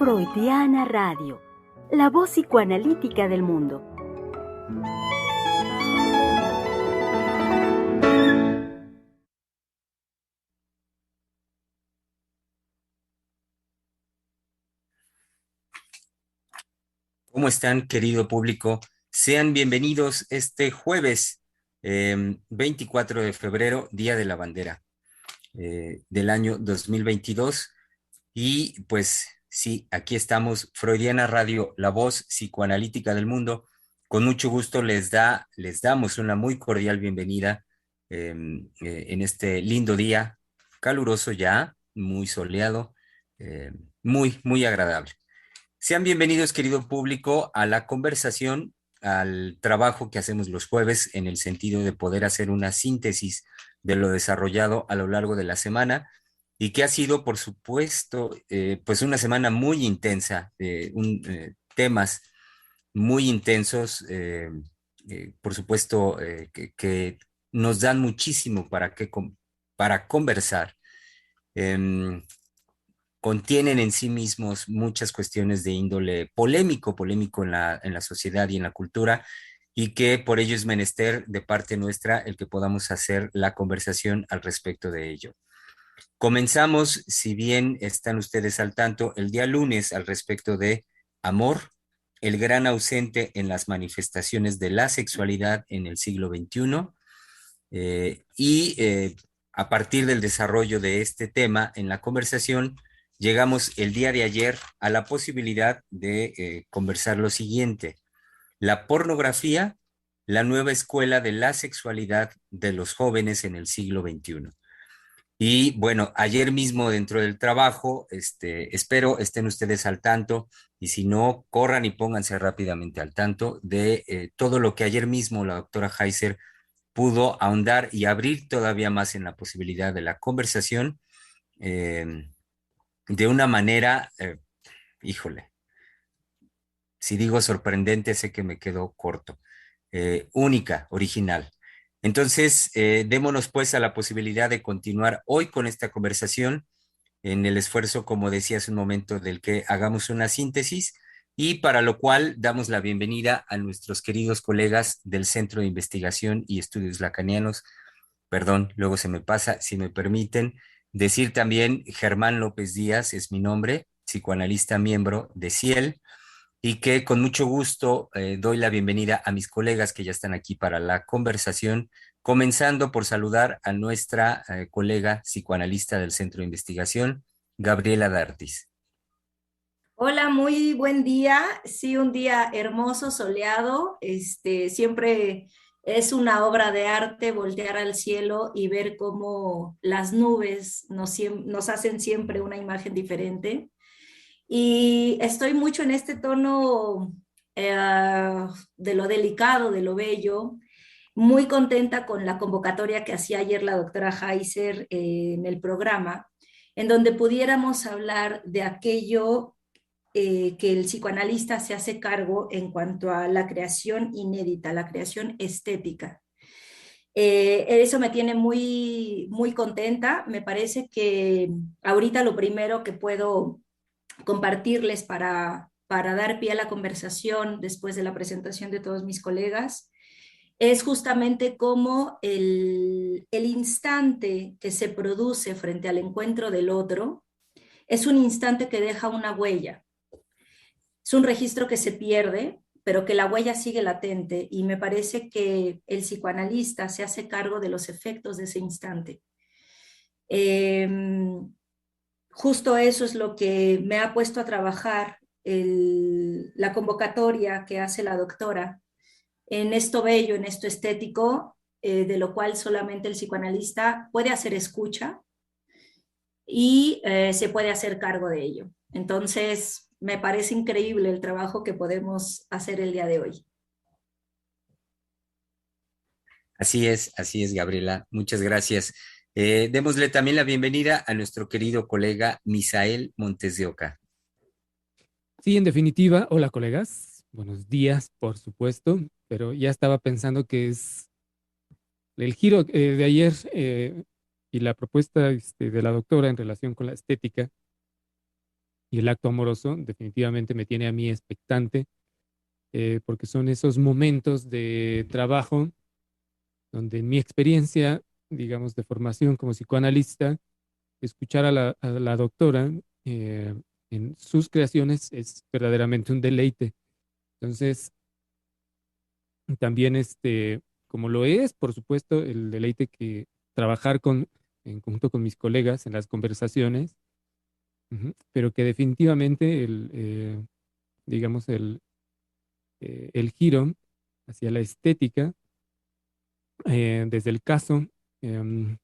Freudiana Radio, la voz psicoanalítica del mundo. ¿Cómo están, querido público? Sean bienvenidos este jueves 24 de febrero, Día de la Bandera del año 2022. Y pues sí, aquí estamos, Freudiana Radio, la voz psicoanalítica del mundo. Con mucho gusto les damos una muy cordial bienvenida en este lindo día, caluroso ya, muy soleado, eh, muy agradable. Sean bienvenidos, querido público, a la conversación, al trabajo que hacemos los jueves en el sentido de poder hacer una síntesis de lo desarrollado a lo largo de la semana y que ha sido, por supuesto, pues una semana muy intensa, temas muy intensos, por supuesto, que nos dan muchísimo para conversar. Em, Contienen en sí mismos muchas cuestiones de índole polémico en la sociedad y en la cultura, y que por ello es menester de parte nuestra el que podamos hacer la conversación al respecto de ello. Comenzamos, si bien están ustedes al tanto, el día lunes al respecto de amor, el gran ausente en las manifestaciones de la sexualidad en el siglo XXI, y a partir del desarrollo de este tema en la conversación, llegamos el día de ayer a la posibilidad de conversar lo siguiente: la pornografía, la nueva escuela de la sexualidad de los jóvenes en el siglo XXI. Y bueno, ayer mismo dentro del trabajo, espero estén ustedes al tanto, y si no, corran y pónganse rápidamente al tanto de todo lo que ayer mismo la doctora Heiser pudo ahondar y abrir todavía más en la posibilidad de la conversación, eh, de una manera, híjole, si digo sorprendente, sé que me quedo corto, única, original. Entonces, démonos pues a la posibilidad de continuar hoy con esta conversación en el esfuerzo, como decía hace un momento, del que hagamos una síntesis, y para lo cual damos la bienvenida a nuestros queridos colegas del Centro de Investigación y Estudios Lacanianos. Perdón, luego se me pasa, si me permiten decir también, Germán López Díaz es mi nombre, psicoanalista miembro de CIEL, y que con mucho gusto doy la bienvenida a mis colegas que ya están aquí para la conversación, comenzando por saludar a nuestra colega psicoanalista del Centro de Investigación, Gabriela D'Artis. Hola, muy buen día. Sí, un día hermoso, soleado. Siempre es una obra de arte voltear al cielo y ver cómo las nubes nos hacen siempre una imagen diferente. Y estoy mucho en este tono de lo delicado, de lo bello. Muy contenta con la convocatoria que hacía ayer la doctora Heiser en el programa, en donde pudiéramos hablar de aquello que el psicoanalista se hace cargo en cuanto a la creación inédita, la creación estética. Eso me tiene muy contenta. Me parece que ahorita lo primero que puedo compartirles para dar pie a la conversación después de la presentación de todos mis colegas es justamente cómo el instante que se produce frente al encuentro del otro es un instante que deja una huella. Es un registro que se pierde, pero que la huella sigue latente, y me parece que el psicoanalista se hace cargo de los efectos de ese instante. Eh, Justo eso es lo que me ha puesto a trabajar la convocatoria que hace la doctora en esto bello, en esto estético, de lo cual solamente el psicoanalista puede hacer escucha y se puede hacer cargo de ello. Entonces, me parece increíble el trabajo que podemos hacer el día de hoy. Así es, Gabriela. Muchas gracias. Démosle también la bienvenida a nuestro querido colega Misael Montes de Oca. Sí, en definitiva, hola colegas, buenos días, por supuesto, pero ya estaba pensando que es el giro de ayer y la propuesta de la doctora en relación con la estética, Y el acto amoroso definitivamente me tiene a mí expectante, porque son esos momentos de trabajo donde en mi experiencia, digamos, de formación como psicoanalista, escuchar a la doctora en sus creaciones es verdaderamente un deleite. Entonces, también como lo es, por supuesto, el deleite que trabajar en conjunto con mis colegas en las conversaciones, pero que definitivamente digamos, el giro hacia la estética, desde el caso, em,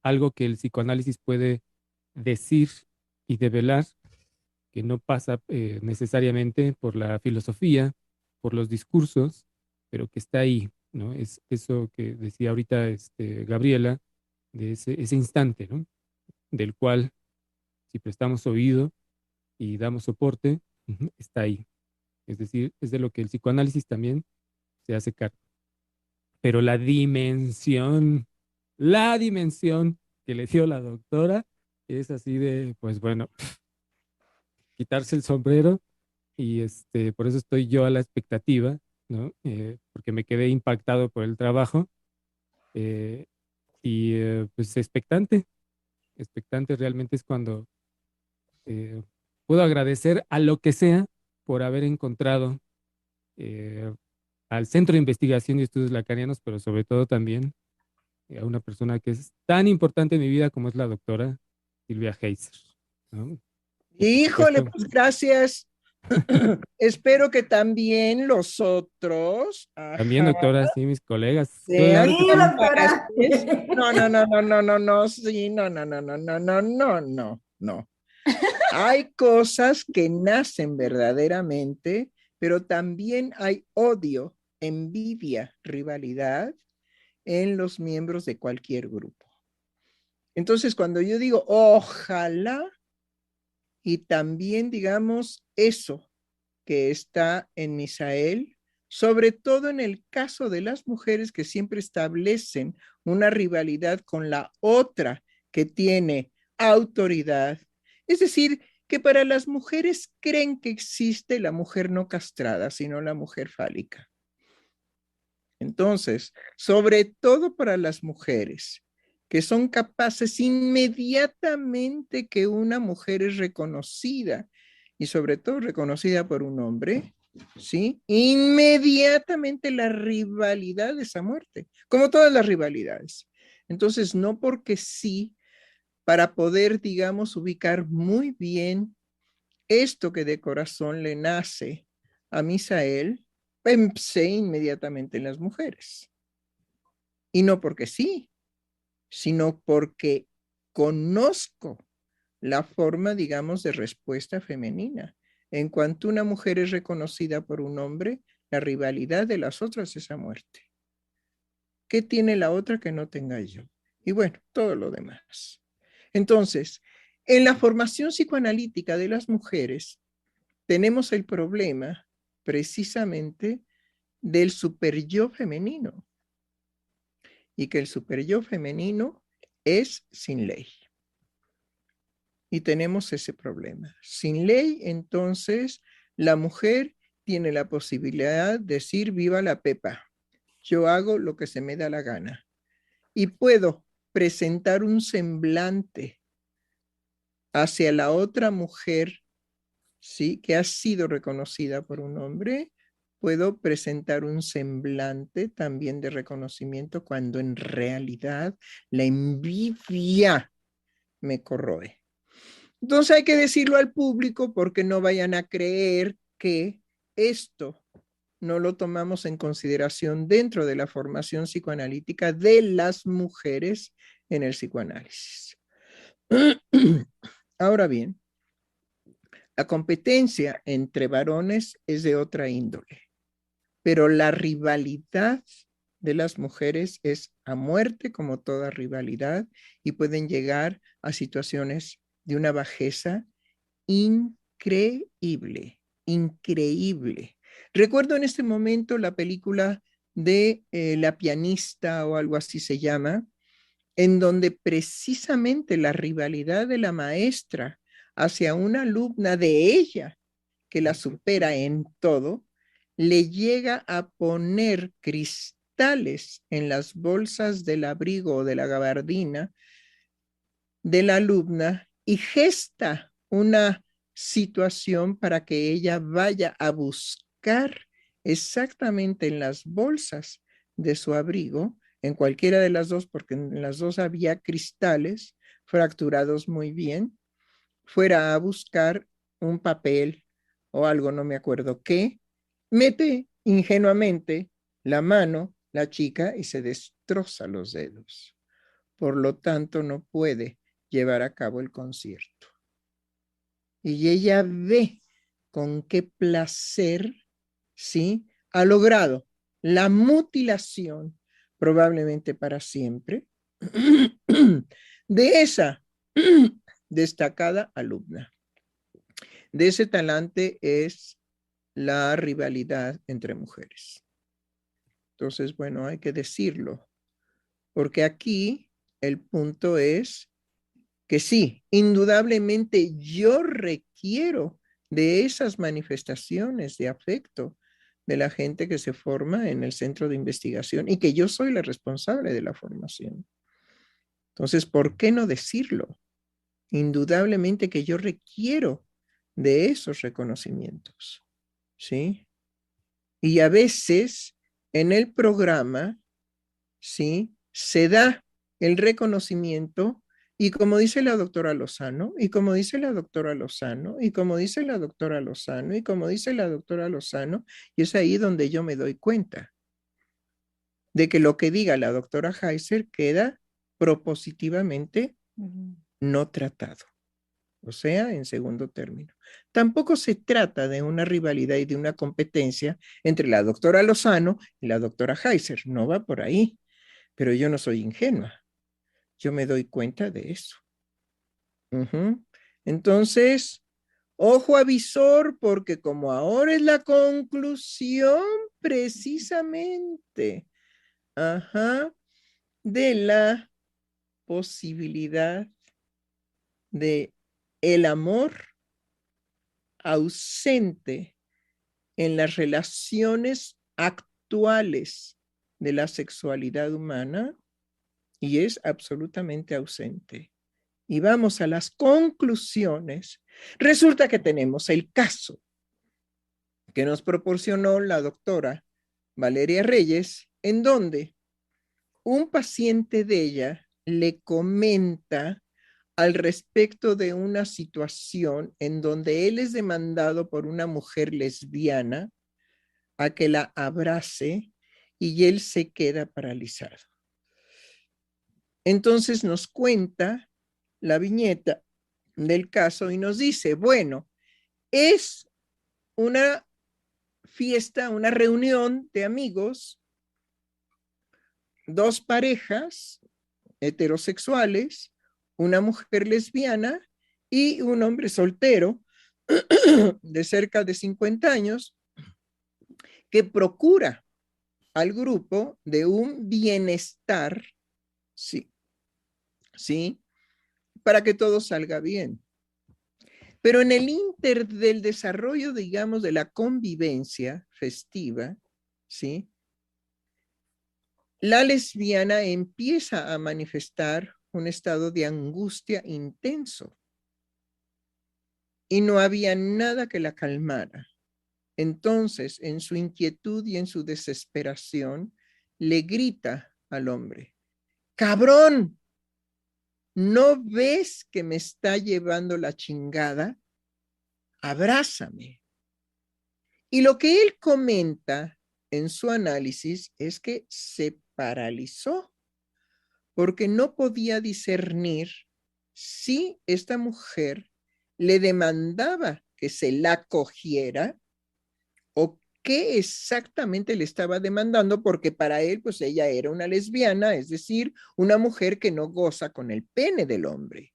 algo que el psicoanálisis puede decir y develar, que no pasa necesariamente por la filosofía, por los discursos, pero que está ahí, ¿no? Es eso que decía ahorita Gabriela, de ese instante, ¿no? Del cual, si prestamos oído y damos soporte, está ahí. Es decir, es de lo que el psicoanálisis también se hace cargo. Pero la dimensión que le dio la doctora es así de, pues bueno, quitarse el sombrero y por eso estoy yo a la expectativa, ¿no? Porque me quedé impactado por el trabajo eh, y pues expectante realmente es cuando eh, puedo agradecer a lo que sea por haber encontrado eh, al Centro de Investigación y Estudios Lacanianos, pero sobre todo también a una persona que es tan importante en mi vida como es la doctora Silvia Heiser, ¿no? Y por Híjole, supuesto, pues gracias. Espero que también los otros, también doctora, sí, mis colegas, sean claro que Sí, sí. doctora. capaces. No, sí, no. Hay cosas que nacen verdaderamente, pero también hay odio, envidia, rivalidad en los miembros de cualquier grupo. Entonces, cuando yo digo, ojalá, y también digamos eso que está en Misael, sobre todo en el caso de las mujeres que siempre establecen una rivalidad con la otra que tiene autoridad. Es decir, que para las mujeres creen que existe la mujer no castrada, sino la mujer fálica. Entonces, sobre todo para las mujeres que son capaces inmediatamente que una mujer es reconocida y sobre todo reconocida por un hombre, ¿sí? Inmediatamente la rivalidad es a muerte, como todas las rivalidades. Entonces, no porque sí, para poder, digamos, ubicar muy bien esto que de corazón le nace a Misael, pensé inmediatamente en las mujeres. Y no porque sí, sino porque conozco la forma, digamos, de respuesta femenina. En cuanto una mujer es reconocida por un hombre, la rivalidad de las otras es a muerte. ¿Qué tiene la otra que no tenga yo? Y bueno, todo lo demás. Entonces, en la formación psicoanalítica de las mujeres, tenemos el problema precisamente del superyo femenino y que el superyo femenino es sin ley. Y tenemos ese problema. Sin ley, entonces, la mujer tiene la posibilidad de decir viva la Pepa. Yo hago lo que se me da la gana. Y puedo presentar un semblante hacia la otra mujer, ¿sí? Que ha sido reconocida por un hombre. Puedo presentar un semblante también de reconocimiento cuando en realidad la envidia me corroe. Entonces hay que decirlo al público porque no vayan a creer que esto no lo tomamos en consideración dentro de la formación psicoanalítica de las mujeres en el psicoanálisis. Ahora bien, la competencia entre varones es de otra índole, pero la rivalidad de las mujeres es a muerte como toda rivalidad y pueden llegar a situaciones de una bajeza increíble, increíble. Recuerdo en este momento la película de La pianista o algo así se llama, en donde precisamente la rivalidad de la maestra hacia una alumna de ella que la supera en todo, le llega a poner cristales en las bolsas del abrigo o de la gabardina de la alumna y gesta una situación para que ella vaya a buscar exactamente en las bolsas de su abrigo, en cualquiera de las dos, porque en las dos había cristales fracturados muy bien, fuera a buscar un papel o algo, no me acuerdo qué, mete ingenuamente la mano, la chica, y se destroza los dedos. Por lo tanto, no puede llevar a cabo el concierto. Y ella ve con qué placer, ¿sí?, ha logrado la mutilación, probablemente para siempre, de esa destacada alumna. De ese talante es la rivalidad entre mujeres. Entonces, bueno, hay que decirlo, porque aquí el punto es que sí, indudablemente yo requiero de esas manifestaciones de afecto de la gente que se forma en el centro de investigación y que yo soy la responsable de la formación. Entonces, ¿por qué no decirlo? Indudablemente que yo requiero de esos reconocimientos, ¿sí? Y a veces en el programa, ¿sí?, se da el reconocimiento y como dice la doctora Lozano, y como dice la doctora Lozano, y como dice la doctora Lozano, y como dice la doctora Lozano, y es ahí donde yo me doy cuenta de que lo que diga la doctora Heiser queda propositivamente no tratado, o sea, en segundo término. Tampoco se trata de una rivalidad y de una competencia entre la doctora Lozano y la doctora Heiser, no va por ahí, pero yo no soy ingenua, yo me doy cuenta de eso. Entonces, ojo avisor, porque como ahora es la conclusión precisamente, de la posibilidad de el amor ausente en las relaciones actuales de la sexualidad humana, y es absolutamente ausente. Y vamos a las conclusiones. Resulta que tenemos el caso que nos proporcionó la doctora Valeria Reyes, en donde un paciente de ella le comenta al respecto de una situación en donde él es demandado por una mujer lesbiana a que la abrace y él se queda paralizado. Entonces nos cuenta la viñeta del caso y nos dice, bueno, es una fiesta, una reunión de amigos, dos parejas heterosexuales, una mujer lesbiana y un hombre soltero de cerca de 50 años que procura al grupo de un bienestar, sí, para que todo salga bien. Pero en el inter del desarrollo, digamos, de la convivencia festiva, ¿sí?, la lesbiana empieza a manifestar un estado de angustia intenso y no había nada que la calmara. Entonces, en su inquietud y en su desesperación, le grita al hombre, ¡cabrón! ¿No ves que me está llevando la chingada? Abrázame. Y lo que él comenta en su análisis es que se paralizó porque no podía discernir si esta mujer le demandaba que se la cogiera o qué exactamente le estaba demandando, porque para él, pues ella era una lesbiana, es decir, una mujer que no goza con el pene del hombre,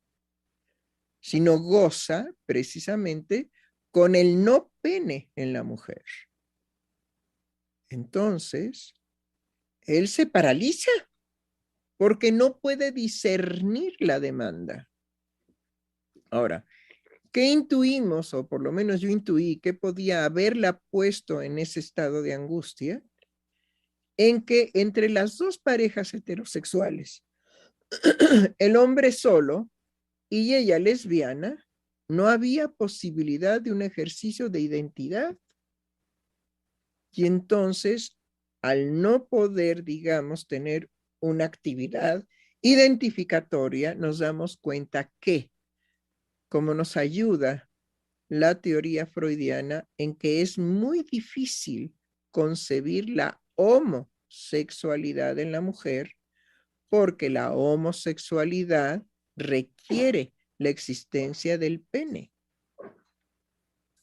sino goza precisamente con el no pene en la mujer. Entonces, él se paraliza porque no puede discernir la demanda. Ahora, ¿Qué intuimos, o por lo menos yo intuí, que podía haberla puesto en ese estado de angustia? En que entre las dos parejas heterosexuales, el hombre solo y ella lesbiana, no había posibilidad de un ejercicio de identidad. Y entonces, al no poder, digamos, tener una actividad identificatoria, nos damos cuenta que, como nos ayuda la teoría freudiana, en que es muy difícil concebir la homosexualidad en la mujer, porque la homosexualidad requiere la existencia del pene.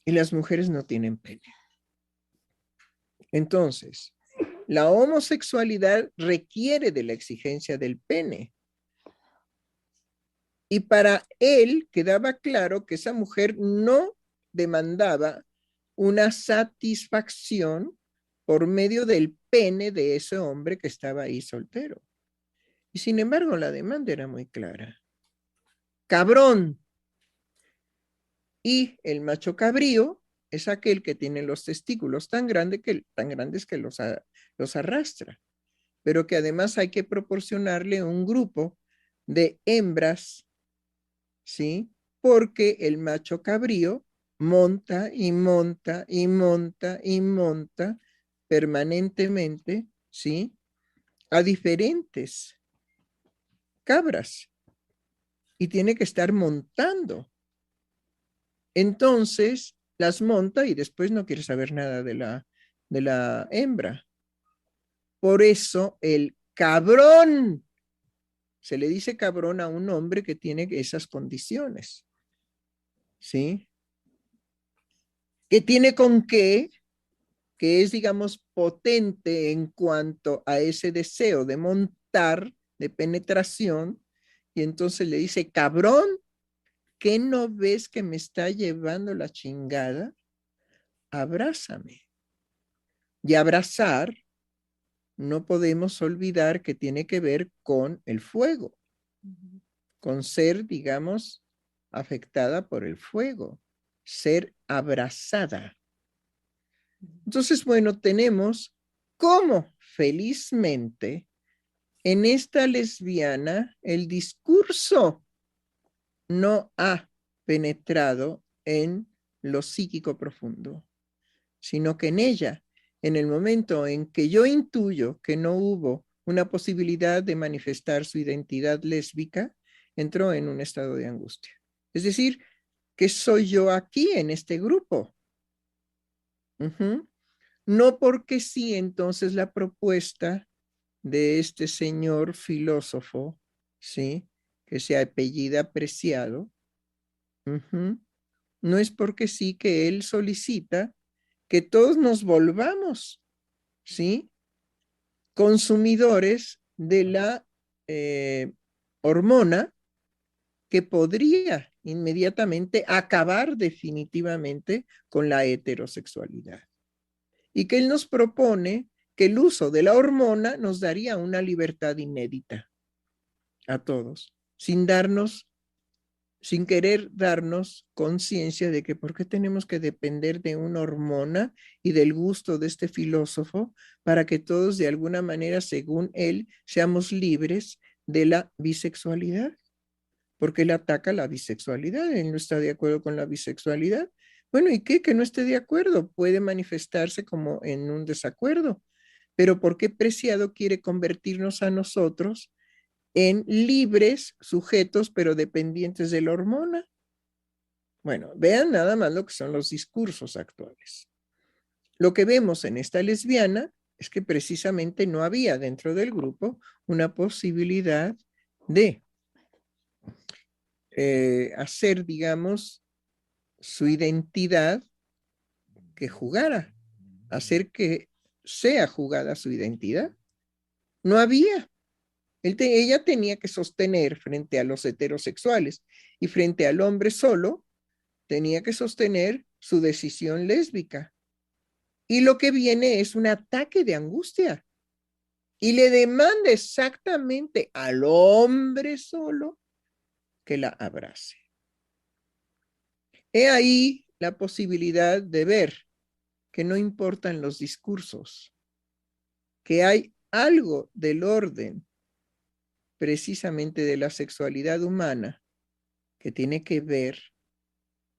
Y las mujeres no tienen pene. Entonces, la homosexualidad requiere de la exigencia del pene. Y para él quedaba claro que esa mujer no demandaba una satisfacción por medio del pene de ese hombre que estaba ahí soltero. Y sin embargo, la demanda era muy clara. Cabrón. Y el macho cabrío es aquel que tiene los testículos tan grandes que los arrastra, pero que además hay que proporcionarle un grupo de hembras, ¿sí? Porque el macho cabrío monta y monta y monta y monta permanentemente, ¿sí? A diferentes cabras y tiene que estar montando. Entonces las monta y después no quiere saber nada de la hembra. Por eso el cabrón, se le dice cabrón a un hombre que tiene esas condiciones, ¿sí? Que tiene con qué, que es, digamos, potente en cuanto a ese deseo de montar, de penetración, y entonces le dice, cabrón, ¿qué no ves que me está llevando la chingada? Abrázame. Y abrazar, no podemos olvidar que tiene que ver con el fuego, con ser, digamos, afectada por el fuego, ser abrazada. Entonces, bueno, tenemos cómo felizmente en esta lesbiana el discurso no ha penetrado en lo psíquico profundo, sino que en ella, en el momento en que yo intuyo que no hubo una posibilidad de manifestar su identidad lésbica, entró en un estado de angustia. Es decir, ¿qué soy yo aquí en este grupo? No porque sí, entonces la propuesta de este señor filósofo, ¿sí? Que se apellida Preciado, no es porque sí que él solicita que todos nos volvamos, ¿sí? Consumidores de la hormona que podría inmediatamente acabar definitivamente con la heterosexualidad. Y que él nos propone que el uso de la hormona nos daría una libertad inédita a todos, sin querer darnos conciencia de que por qué tenemos que depender de una hormona y del gusto de este filósofo para que todos de alguna manera, según él, seamos libres de la bisexualidad. Porque él ataca la bisexualidad, él no está de acuerdo con la bisexualidad. Bueno, ¿y qué? Que no esté de acuerdo, puede manifestarse como en un desacuerdo. Pero ¿por qué Preciado quiere convertirnos a nosotros en libres sujetos, pero dependientes de la hormona? Bueno, vean nada más lo que son los discursos actuales. Lo que vemos en esta lesbiana es que precisamente no había dentro del grupo una posibilidad de hacer, digamos, su identidad que jugara, hacer que sea jugada su identidad. No había. Ella tenía que sostener frente a los heterosexuales y frente al hombre solo, tenía que sostener su decisión lésbica. Y lo que viene es un ataque de angustia. Y le demanda exactamente al hombre solo que la abrace. He ahí la posibilidad de ver que no importan los discursos, que hay algo del orden precisamente de la sexualidad humana que tiene que ver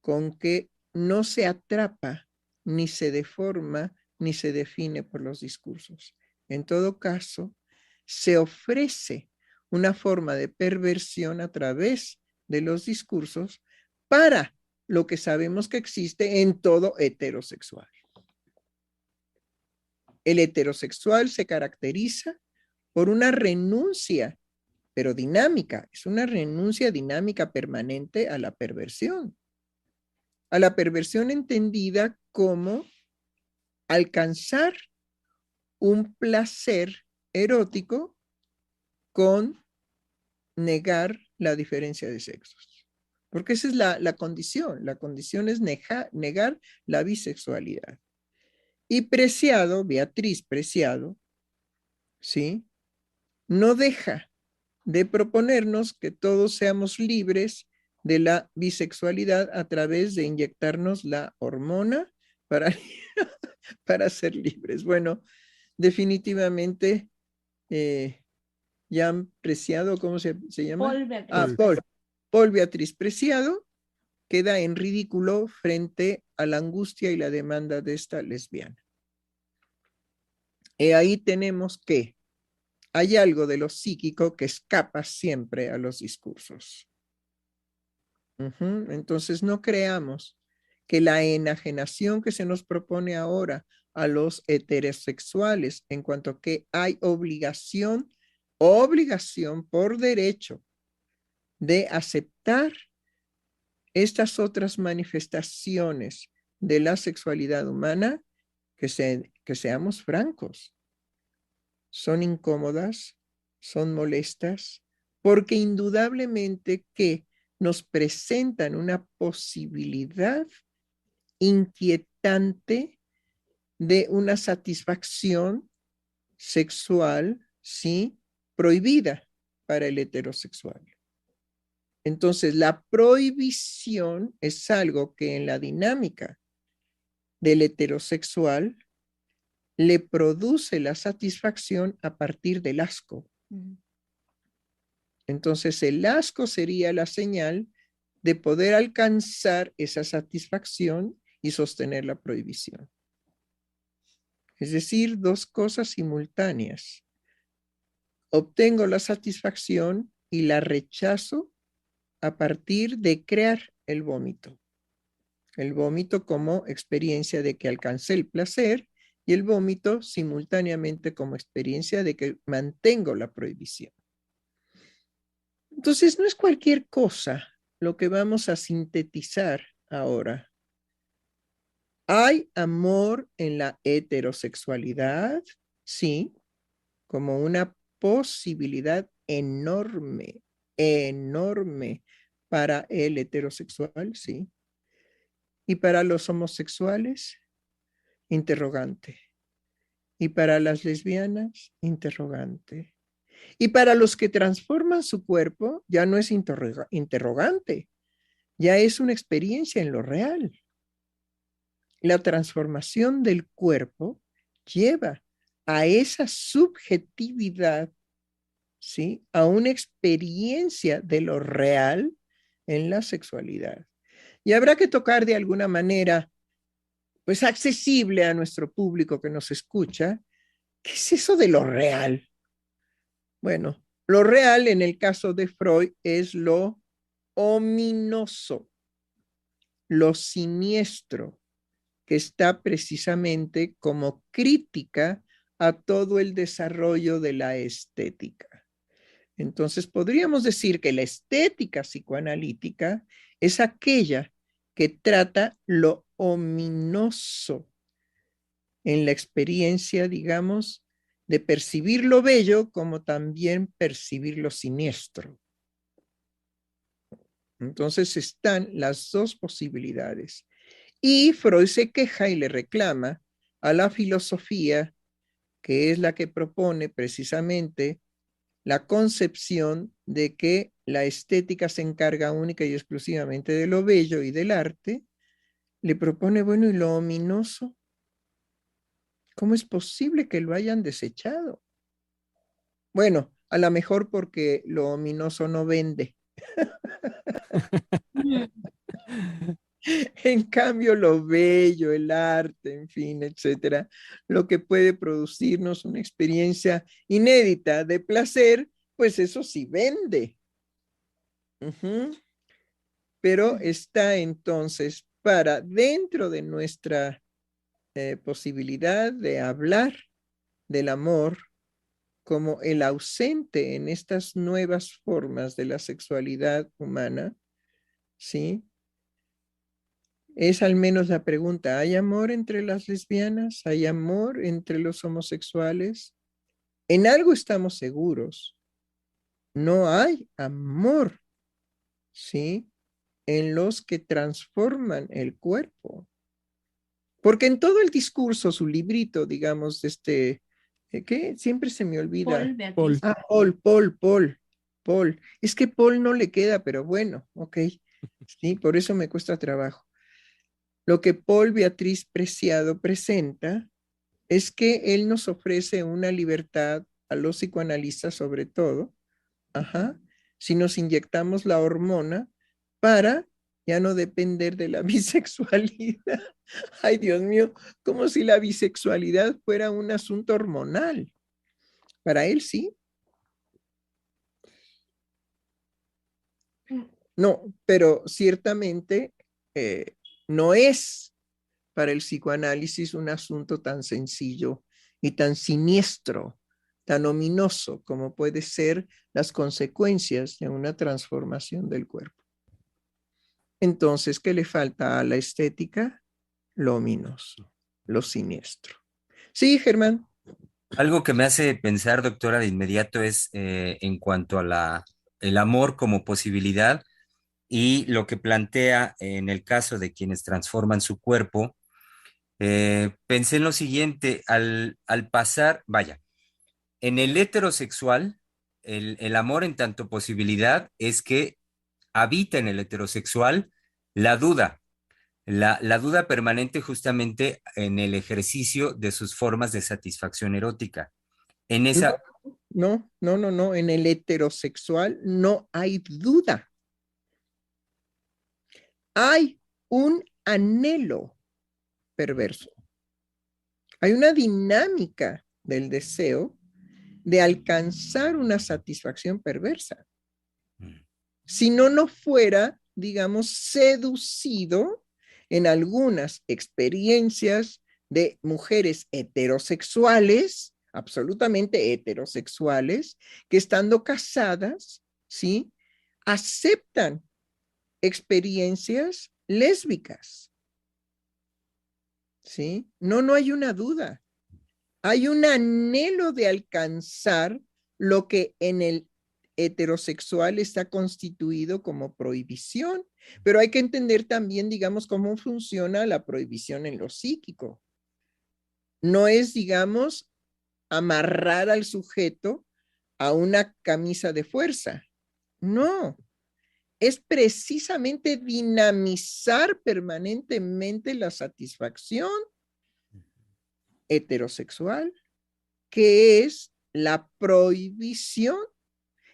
con que no se atrapa, ni se deforma, ni se define por los discursos. En todo caso, se ofrece una forma de perversión a través de los discursos para lo que sabemos que existe en todo heterosexual. El heterosexual se caracteriza por una renuncia, pero dinámica, es una renuncia dinámica permanente a la perversión entendida como alcanzar un placer erótico con negar la diferencia de sexos. Porque esa es la condición. La condición es negar la bisexualidad. Y Preciado, Beatriz Preciado, ¿sí?, no deja de proponernos que todos seamos libres de la bisexualidad a través de inyectarnos la hormona para, para ser libres. Bueno, definitivamente, Jan Preciado, ¿cómo se llama? Paul Beatriz. Paul Beatriz Preciado queda en ridículo frente a la angustia y la demanda de esta lesbiana. Y ahí tenemos que hay algo de lo psíquico que escapa siempre a los discursos. Entonces no creamos que la enajenación que se nos propone ahora a los heterosexuales en cuanto a que hay obligación por derecho de aceptar estas otras manifestaciones de la sexualidad humana, que seamos francos, son incómodas, son molestas, porque indudablemente que nos presentan una posibilidad inquietante de una satisfacción sexual, ¿sí?, prohibida para el heterosexual. Entonces, la prohibición es algo que en la dinámica del heterosexual le produce la satisfacción a partir del asco. Entonces, el asco sería la señal de poder alcanzar esa satisfacción y sostener la prohibición. Es decir, dos cosas simultáneas. Obtengo la satisfacción y la rechazo a partir de crear el vómito. El vómito como experiencia de que alcancé el placer y el vómito simultáneamente como experiencia de que mantengo la prohibición. Entonces, no es cualquier cosa lo que vamos a sintetizar ahora. Hay amor en la heterosexualidad, sí, como una posibilidad enorme, enorme para el heterosexual, sí. Y para los homosexuales, interrogante. Y para las lesbianas, interrogante. Y para los que transforman su cuerpo, ya no es interrogante, ya es una experiencia en lo real. La transformación del cuerpo lleva a esa subjetividad, ¿sí?, a una experiencia de lo real en la sexualidad. Y habrá que tocar de alguna manera, pues, accesible a nuestro público que nos escucha, ¿qué es eso de lo real? Bueno, lo real en el caso de Freud es lo ominoso, lo siniestro, que está precisamente como crítica a todo el desarrollo de la estética. Entonces, podríamos decir que la estética psicoanalítica es aquella que trata lo ominoso en la experiencia, digamos, de percibir lo bello como también percibir lo siniestro. Entonces están las dos posibilidades. Y Freud se queja y le reclama a la filosofía, que es la que propone precisamente la concepción de que la estética se encarga única y exclusivamente de lo bello y del arte, le propone, bueno, ¿y lo ominoso? ¿Cómo es posible que lo hayan desechado? Bueno, a lo mejor porque lo ominoso no vende. En cambio, lo bello, el arte, en fin, etcétera, lo que puede producirnos una experiencia inédita de placer, pues eso sí vende. Pero está entonces para dentro de nuestra posibilidad de hablar del amor como el ausente en estas nuevas formas de la sexualidad humana, ¿sí? Es al menos la pregunta, ¿hay amor entre las lesbianas? ¿Hay amor entre los homosexuales? En algo estamos seguros, no hay amor, ¿sí? En los que transforman el cuerpo. Porque en todo el discurso, su librito, digamos, ¿qué? Siempre se me olvida. Paul, Beatriz. Paul. Es que Paul no le queda, pero bueno, ok. Sí, por eso me cuesta trabajo. Lo que Paul Beatriz Preciado presenta es que él nos ofrece una libertad a los psicoanalistas sobre todo, si nos inyectamos la hormona para ya no depender de la bisexualidad. Ay, Dios mío, como si la bisexualidad fuera un asunto hormonal. Para él sí. No, pero ciertamente no es para el psicoanálisis un asunto tan sencillo y tan siniestro, tan ominoso como puede ser las consecuencias de una transformación del cuerpo. Entonces, ¿qué le falta a la estética? Lo ominoso, lo siniestro. Sí, Germán. Algo que me hace pensar, doctora, de inmediato es en cuanto a el amor como posibilidad y lo que plantea en el caso de quienes transforman su cuerpo. Pensé en lo siguiente, al pasar, vaya, en el heterosexual, el amor en tanto posibilidad es que habita en el heterosexual la duda, la duda permanente justamente en el ejercicio de sus formas de satisfacción erótica. En esa... No. En el heterosexual no hay duda. Hay un anhelo perverso. Hay una dinámica del deseo de alcanzar una satisfacción perversa. Si no fuera, digamos, seducido en algunas experiencias de mujeres heterosexuales, absolutamente heterosexuales, que estando casadas, ¿sí? Aceptan experiencias lésbicas. ¿Sí? No hay una duda. Hay un anhelo de alcanzar lo que en el heterosexual está constituido como prohibición, pero hay que entender también, digamos, cómo funciona la prohibición en lo psíquico. No es, digamos, amarrar al sujeto a una camisa de fuerza. No, es precisamente dinamizar permanentemente la satisfacción heterosexual, que es la prohibición.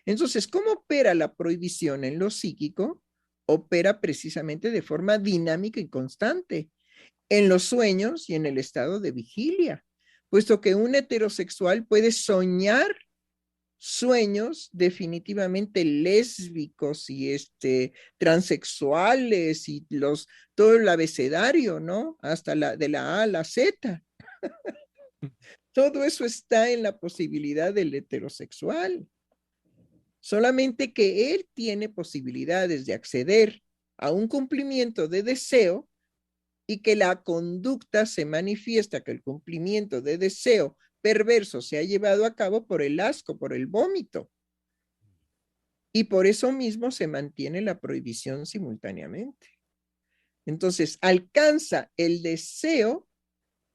Entonces, ¿cómo opera la prohibición en lo psíquico? Opera precisamente de forma dinámica y constante en los sueños y en el estado de vigilia, puesto que un heterosexual puede soñar sueños definitivamente lésbicos y transexuales y todo el abecedario, ¿no? Hasta de la A a la Z. Todo eso está en la posibilidad del heterosexual. Solamente que él tiene posibilidades de acceder a un cumplimiento de deseo y que la conducta se manifiesta, que el cumplimiento de deseo perverso se ha llevado a cabo por el asco, por el vómito. Y por eso mismo se mantiene la prohibición simultáneamente. Entonces, alcanza el deseo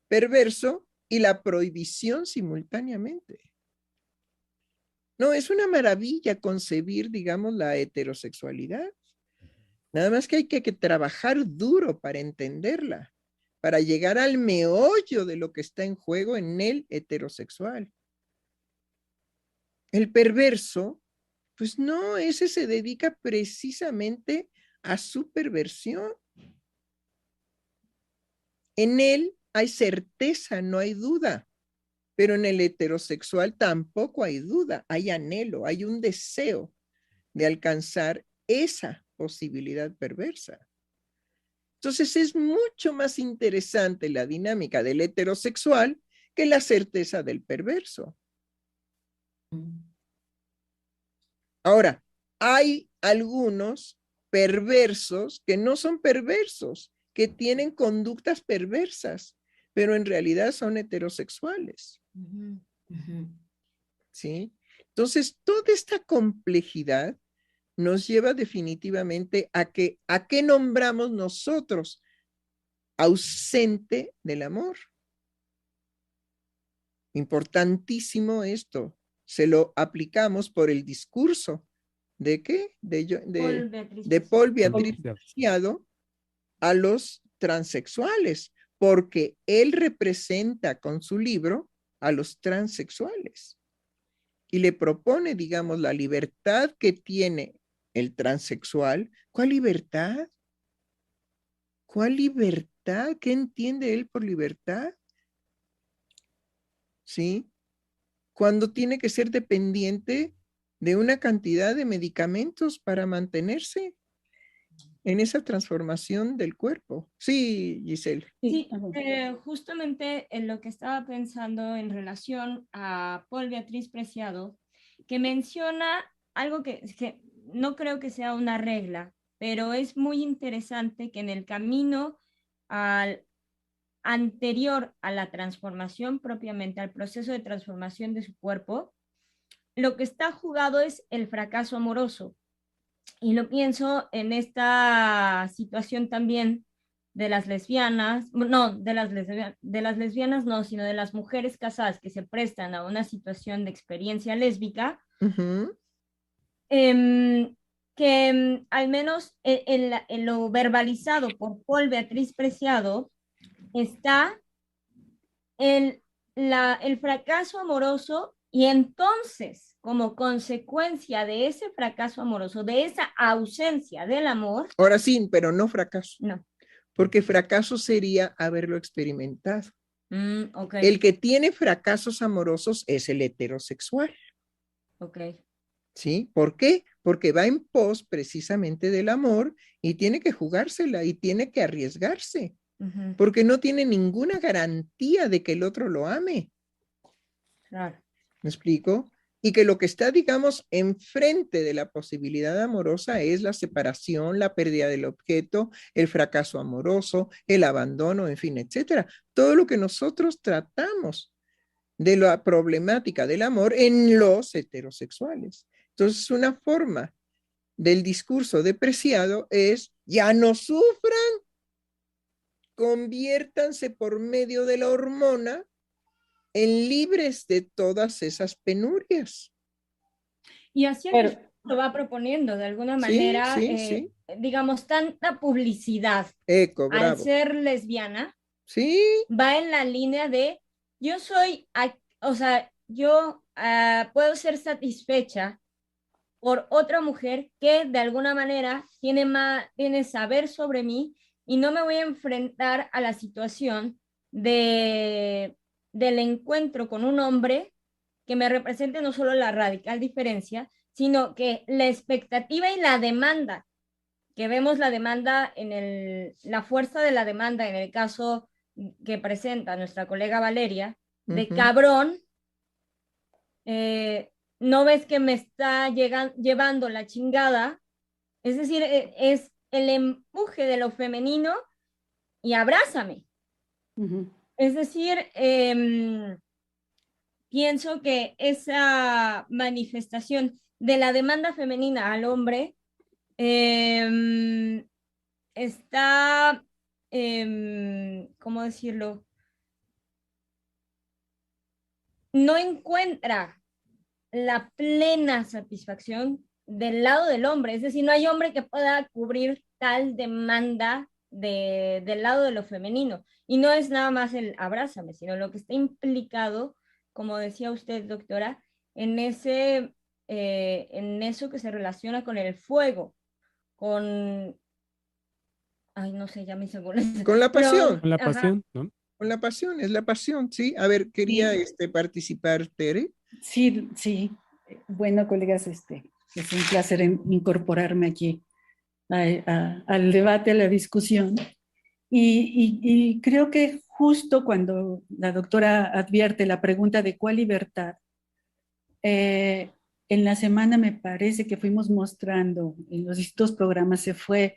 perverso y la prohibición simultáneamente. No, es una maravilla concebir, digamos, la heterosexualidad. Nada más que hay que trabajar duro para entenderla, para llegar al meollo de lo que está en juego en el heterosexual. El perverso, pues no, ese se dedica precisamente a su perversión. En él hay certeza, no hay duda, pero en el heterosexual tampoco hay duda, hay anhelo, hay un deseo de alcanzar esa posibilidad perversa. Entonces es mucho más interesante la dinámica del heterosexual que la certeza del perverso. Ahora, hay algunos perversos que no son perversos, que tienen conductas perversas, pero en realidad son heterosexuales. ¿Sí? Entonces, toda esta complejidad nos lleva definitivamente a qué nombramos nosotros ausente del amor. Importantísimo esto. Se lo aplicamos por el discurso de qué? De Paul Beatriz Preciado a los transexuales, porque él representa con su libro a los transexuales y le propone, digamos, la libertad que tiene el transexual. ¿Cuál libertad? ¿Cuál libertad? ¿Qué entiende él por libertad? ¿Sí? Cuando tiene que ser dependiente de una cantidad de medicamentos para mantenerse en esa transformación del cuerpo. Sí, Giselle. Sí, justamente en lo que estaba pensando en relación a Paul Beatriz Preciado, que menciona algo que no creo que sea una regla, pero es muy interesante que en el camino al anterior a la transformación propiamente, al proceso de transformación de su cuerpo, lo que está jugado es el fracaso amoroso. Y lo pienso en esta situación también de las lesbianas, no, de las lesbianas no, sino de las mujeres casadas que se prestan a una situación de experiencia lésbica, que al menos en lo verbalizado por Paul Beatriz Preciado está el fracaso amoroso, y entonces, como consecuencia de ese fracaso amoroso, de esa ausencia del amor. Ahora sí, pero no fracaso. No. Porque fracaso sería haberlo experimentado. Okay. El que tiene fracasos amorosos es el heterosexual. Ok. ¿Sí? ¿Por qué? Porque va en pos precisamente del amor y tiene que jugársela y tiene que arriesgarse. Porque no tiene ninguna garantía de que el otro lo ame. Claro. ¿Me explico? Y que lo que está, digamos, enfrente de la posibilidad amorosa es la separación, la pérdida del objeto, el fracaso amoroso, el abandono, en fin, etcétera. Todo lo que nosotros tratamos de la problemática del amor en los heterosexuales. Entonces, una forma del discurso de Preciado es: ya no sufran, conviértanse por medio de la hormona en libres de todas esas penurias. Y así lo va proponiendo de alguna manera, sí. digamos, tanta publicidad al ser lesbiana, sí, va en la línea de yo soy, o sea, yo puedo ser satisfecha por otra mujer que de alguna manera tiene saber sobre mí, y no me voy a enfrentar a la situación del encuentro con un hombre que me represente no solo la radical diferencia, sino que la expectativa y la demanda, que vemos la demanda la fuerza de la demanda en el caso que presenta nuestra colega Valeria, de cabrón, no ves que me está llevando la chingada. Es decir, es el empuje de lo femenino y abrázame. Es decir, pienso que esa manifestación de la demanda femenina al hombre está, ¿cómo decirlo? No encuentra la plena satisfacción del lado del hombre. Es decir, no hay hombre que pueda cubrir tal demanda del lado de lo femenino. Y no es nada más el abrázame, sino lo que está implicado, como decía usted, doctora, en eso que se relaciona con el fuego, con... Ay, no sé, ya me hice bolas. Con la pasión. Con la Ajá. pasión, ¿no? Con la pasión, es la pasión, ¿sí? A ver, quería participar, Tere. Sí, sí. Bueno, colegas, es un placer incorporarme aquí al debate, a la discusión. Y creo que justo cuando la doctora advierte la pregunta de cuál libertad, en la semana me parece que fuimos mostrando, en los distintos programas se fue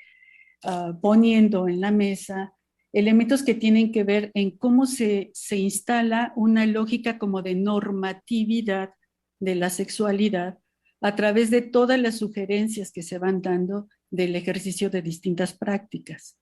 poniendo en la mesa elementos que tienen que ver en cómo se instala una lógica como de normatividad de la sexualidad a través de todas las sugerencias que se van dando del ejercicio de distintas prácticas.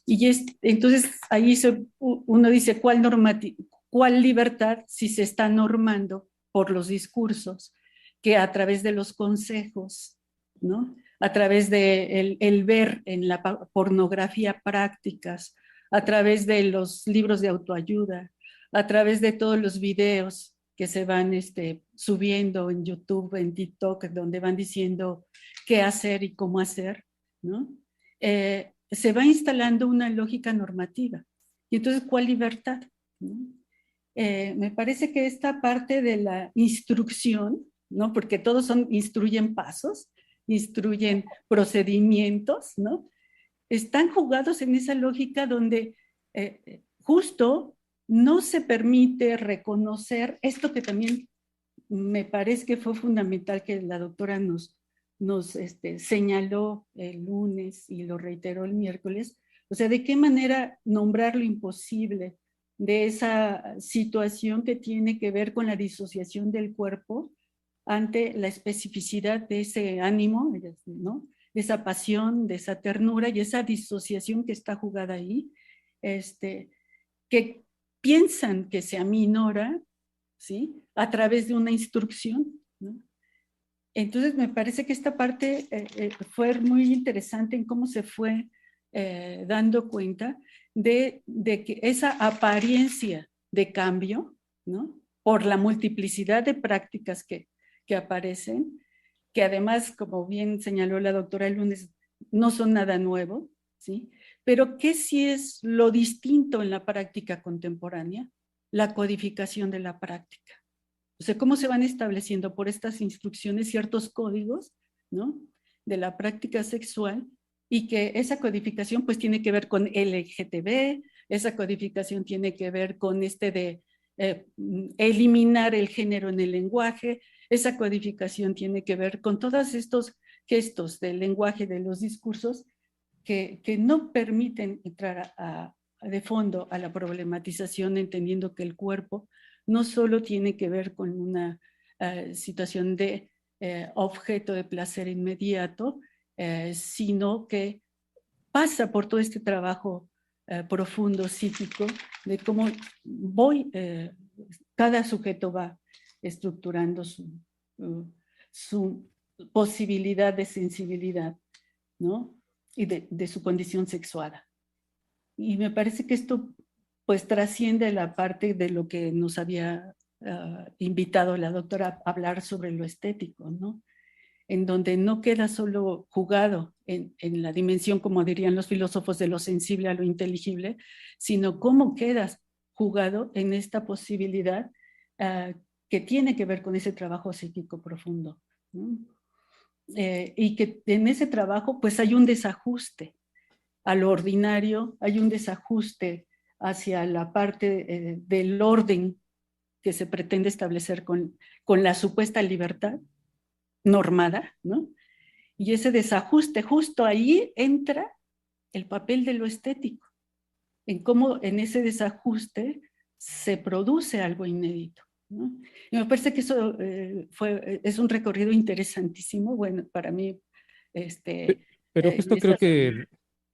Y entonces ahí uno dice, ¿cuál libertad si se está normando por los discursos, que a través de los consejos, ¿no? A través de el ver en la pornografía prácticas, a través de los libros de autoayuda, a través de todos los videos que se van subiendo en YouTube, en TikTok, donde van diciendo qué hacer y cómo hacer, ¿no? Se va instalando una lógica normativa. Y entonces, ¿cuál libertad? ¿No? Me parece que esta parte de la instrucción, ¿no? Porque todos instruyen pasos, instruyen procedimientos, ¿no? Están jugados en esa lógica donde justo no se permite reconocer esto que también me parece que fue fundamental que la doctora nos señaló el lunes y lo reiteró el miércoles, o sea, de qué manera nombrar lo imposible de esa situación que tiene que ver con la disociación del cuerpo ante la especificidad de ese ánimo, ¿no? De esa pasión, de esa ternura y esa disociación que está jugada ahí, que piensan que se aminora, ¿sí? A través de una instrucción, ¿no? Entonces me parece que esta parte fue muy interesante en cómo se fue dando cuenta de que esa apariencia de cambio, ¿no? Por la multiplicidad de prácticas que aparecen, que además, como bien señaló la doctora el lunes, no son nada nuevo, ¿sí? Pero ¿qué sí es lo distinto en la práctica contemporánea? La codificación de la práctica. O sea, cómo se van estableciendo por estas instrucciones ciertos códigos, ¿no? De la práctica sexual, y que esa codificación pues tiene que ver con LGTB, esa codificación tiene que ver con de eliminar el género en el lenguaje, esa codificación tiene que ver con todos estos gestos del lenguaje, de los discursos, que no permiten entrar de fondo a la problematización, entendiendo que el cuerpo no solo tiene que ver con una situación de objeto de placer inmediato, sino que pasa por todo este trabajo profundo psíquico de cómo cada sujeto va estructurando su posibilidad de sensibilidad, ¿no? Y de su condición sexuada. Y me parece que esto pues trasciende la parte de lo que nos había invitado la doctora a hablar sobre lo estético, ¿no? En donde no queda solo jugado en la dimensión, como dirían los filósofos, de lo sensible a lo inteligible, sino cómo queda jugado en esta posibilidad que tiene que ver con ese trabajo psíquico profundo, ¿no? Y que en ese trabajo pues hay un desajuste a lo ordinario, hay un desajuste hacia la parte del orden que se pretende establecer con la supuesta libertad normada, ¿no? Y ese desajuste, justo ahí entra el papel de lo estético, en cómo en ese desajuste se produce algo inédito, ¿no? Y me parece que eso es un recorrido interesantísimo, bueno, para mí. Pero justo creo que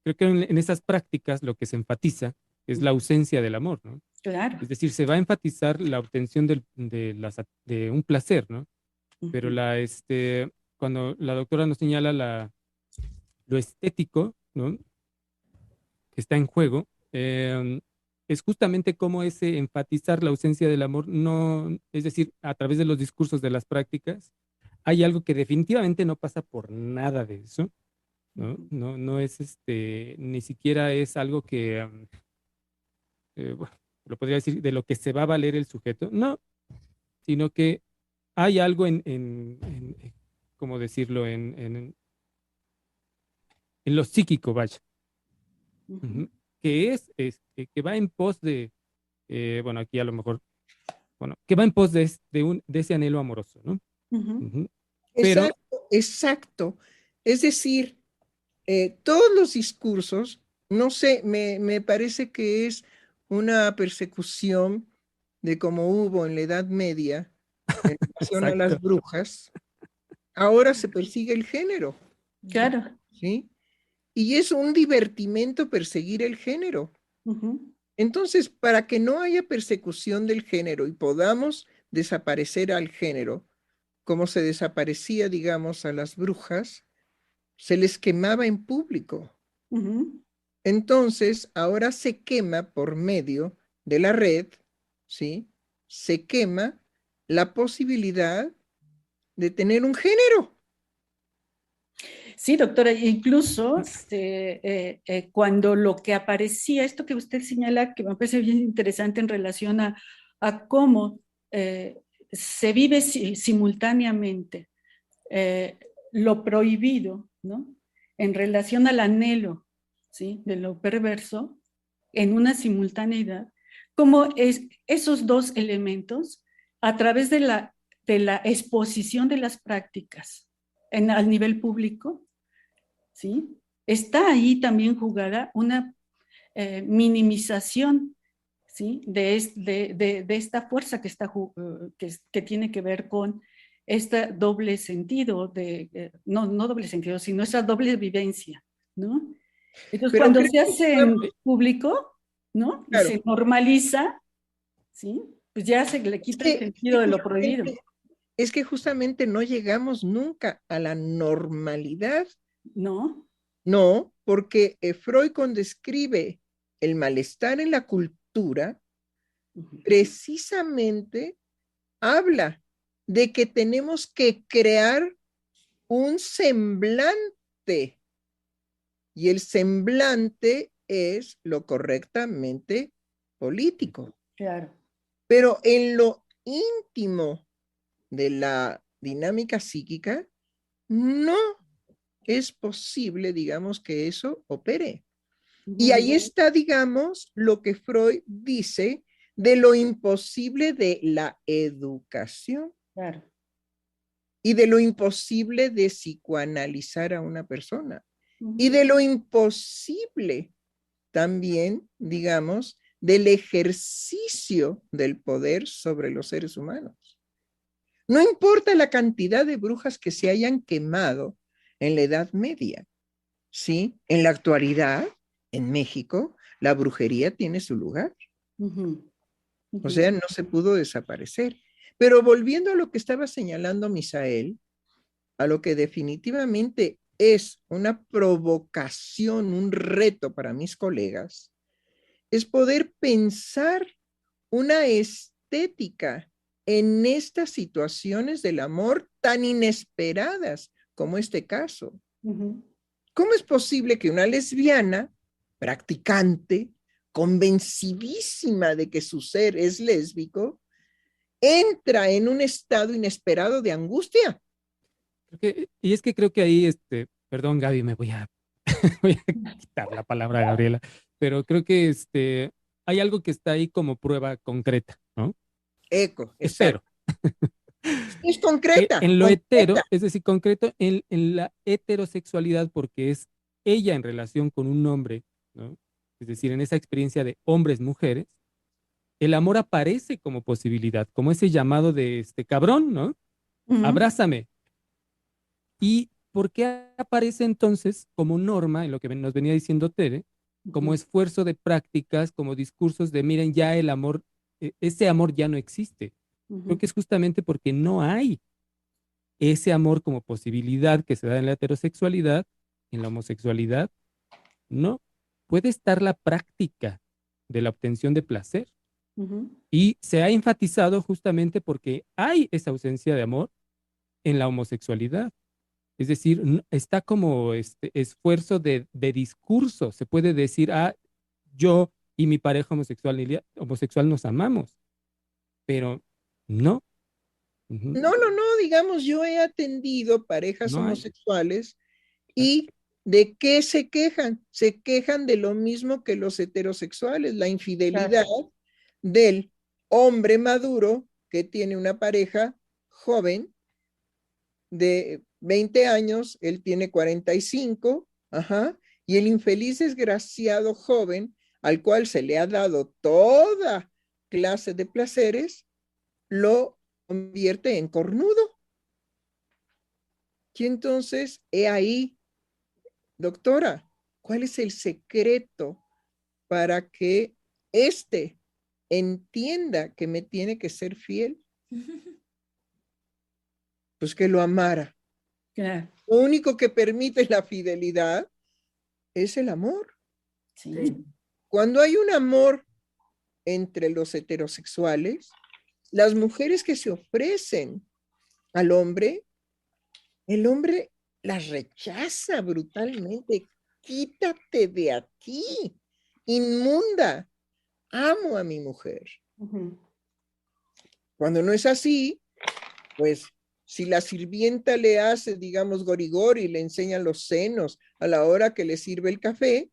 en esas prácticas lo que se enfatiza es la ausencia del amor, ¿no? Claro. Es decir, se va a enfatizar la obtención de un placer, ¿no? pero cuando la doctora nos señala lo estético, ¿no? Que está en juego, es justamente cómo ese enfatizar la ausencia del amor, no, es decir, a través de los discursos de las prácticas, hay algo que definitivamente no pasa por nada de eso, ¿no? No es ni siquiera es algo que, bueno, lo podría decir, de lo que se va a valer el sujeto, no, sino que hay algo ¿cómo decirlo? En lo psíquico, vaya, que que va en pos de, bueno, aquí a lo mejor, bueno, que va en pos de ese anhelo amoroso, ¿no? Pero, Exacto, exacto. Es decir, todos los discursos, no sé, me parece que es una persecución de como hubo en la Edad Media en relación a las exacto, brujas, ahora se persigue el género, Claro. ¿sí? Y es un divertimento perseguir el género. Entonces, para que no haya persecución del género y podamos desaparecer al género, como se desaparecía, digamos, a las brujas, se les quemaba en público. Entonces, ahora se quema por medio de la red, ¿sí? Se quema la posibilidad de tener un género. Sí, doctora, incluso cuando lo que aparecía, esto que usted señala, que me parece bien interesante en relación a cómo se vive simultáneamente lo prohibido, ¿no? En relación al anhelo, ¿sí? De lo perverso, en una simultaneidad, como esos dos elementos, a través de la exposición de las prácticas al nivel público, ¿sí? Está ahí también jugada una minimización, ¿sí? de esta fuerza que tiene que ver con este doble sentido, no doble sentido, sino esa doble vivencia, ¿no? Entonces, Pero cuando creo se hace que, en público, ¿no? Y claro, se normaliza, ¿sí? Pues ya se le quita el sentido de lo prohibido. es que justamente no llegamos nunca a la normalidad. ¿No? No, porque Freud cuando describe el malestar en la cultura, precisamente habla de que tenemos que crear un semblante y el semblante es lo correctamente político. Claro. Pero en lo íntimo de la dinámica psíquica, no es posible, digamos, que eso opere. Y ahí está, digamos, lo que Freud dice de lo imposible de la educación. Claro. Y de lo imposible de psicoanalizar a una persona. Y de lo imposible también, digamos, del ejercicio del poder sobre los seres humanos. No importa la cantidad de brujas que se hayan quemado en la Edad Media, ¿sí? En la actualidad, en México, la brujería tiene su lugar. O sea, no se pudo desaparecer. Pero volviendo a lo que estaba señalando Misael, a lo que definitivamente es una provocación, un reto para mis colegas, es poder pensar una estética en estas situaciones del amor tan inesperadas como este caso. ¿Cómo es posible que una lesbiana practicante, convencidísima de que su ser es lésbico, entra en un estado inesperado de angustia? Y es que creo que ahí, perdón, Gaby, me voy a, voy a quitar la palabra a Gabriela, pero creo que hay algo que está ahí como prueba concreta, ¿no? Eco, Espero. Es concreta. En lo concreta. hetero, es decir, concreto en la heterosexualidad, porque es ella en relación con un hombre, ¿no? Es decir, en esa experiencia de hombres-mujeres, el amor aparece como posibilidad, como ese llamado de cabrón, ¿no? Abrázame. ¿Y por qué aparece entonces como norma, en lo que nos venía diciendo Tere, como esfuerzo de prácticas, como discursos de, miren, ya el amor, ese amor ya no existe? Creo que es justamente porque no hay. ese amor como posibilidad que se da en la heterosexualidad, en la homosexualidad, no. Puede estar la práctica de la obtención de placer. Y se ha enfatizado justamente porque hay esa ausencia de amor en la homosexualidad. Es decir, está como este esfuerzo de discurso. Se puede decir, yo y mi pareja homosexual nos amamos, pero no. No, digamos, yo he atendido parejas No hay. homosexuales y ¿de qué se quejan? Se quejan de lo mismo que los heterosexuales, la infidelidad del hombre maduro que tiene una pareja joven de 20 años, él tiene 45, y el infeliz desgraciado joven al cual se le ha dado toda clase de placeres, lo convierte en cornudo. Y entonces, he ahí, doctora, ¿cuál es el secreto para que éste entienda que me tiene que ser fiel? Pues que lo amara. Claro. Lo único que permite la fidelidad es el amor. Sí. Cuando hay un amor entre los heterosexuales, las mujeres que se ofrecen al hombre, el hombre las rechaza brutalmente. Quítate de aquí, inmunda. Amo a mi mujer. Cuando no es así, pues si la sirvienta le hace, digamos, gorigori y le enseña los senos a la hora que le sirve el café,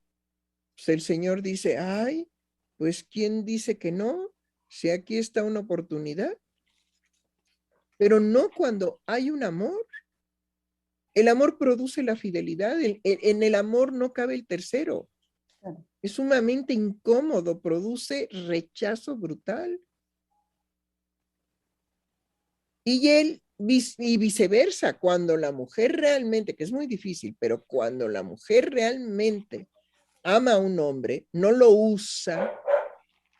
pues el señor dice, ay, pues ¿quién dice que no? Si aquí está una oportunidad. Pero no cuando hay un amor. El amor produce la fidelidad. En el amor no cabe el tercero. Claro. Es sumamente incómodo, produce rechazo brutal. Y viceversa, cuando la mujer realmente, que es muy difícil, pero cuando la mujer realmente ama a un hombre, no lo usa,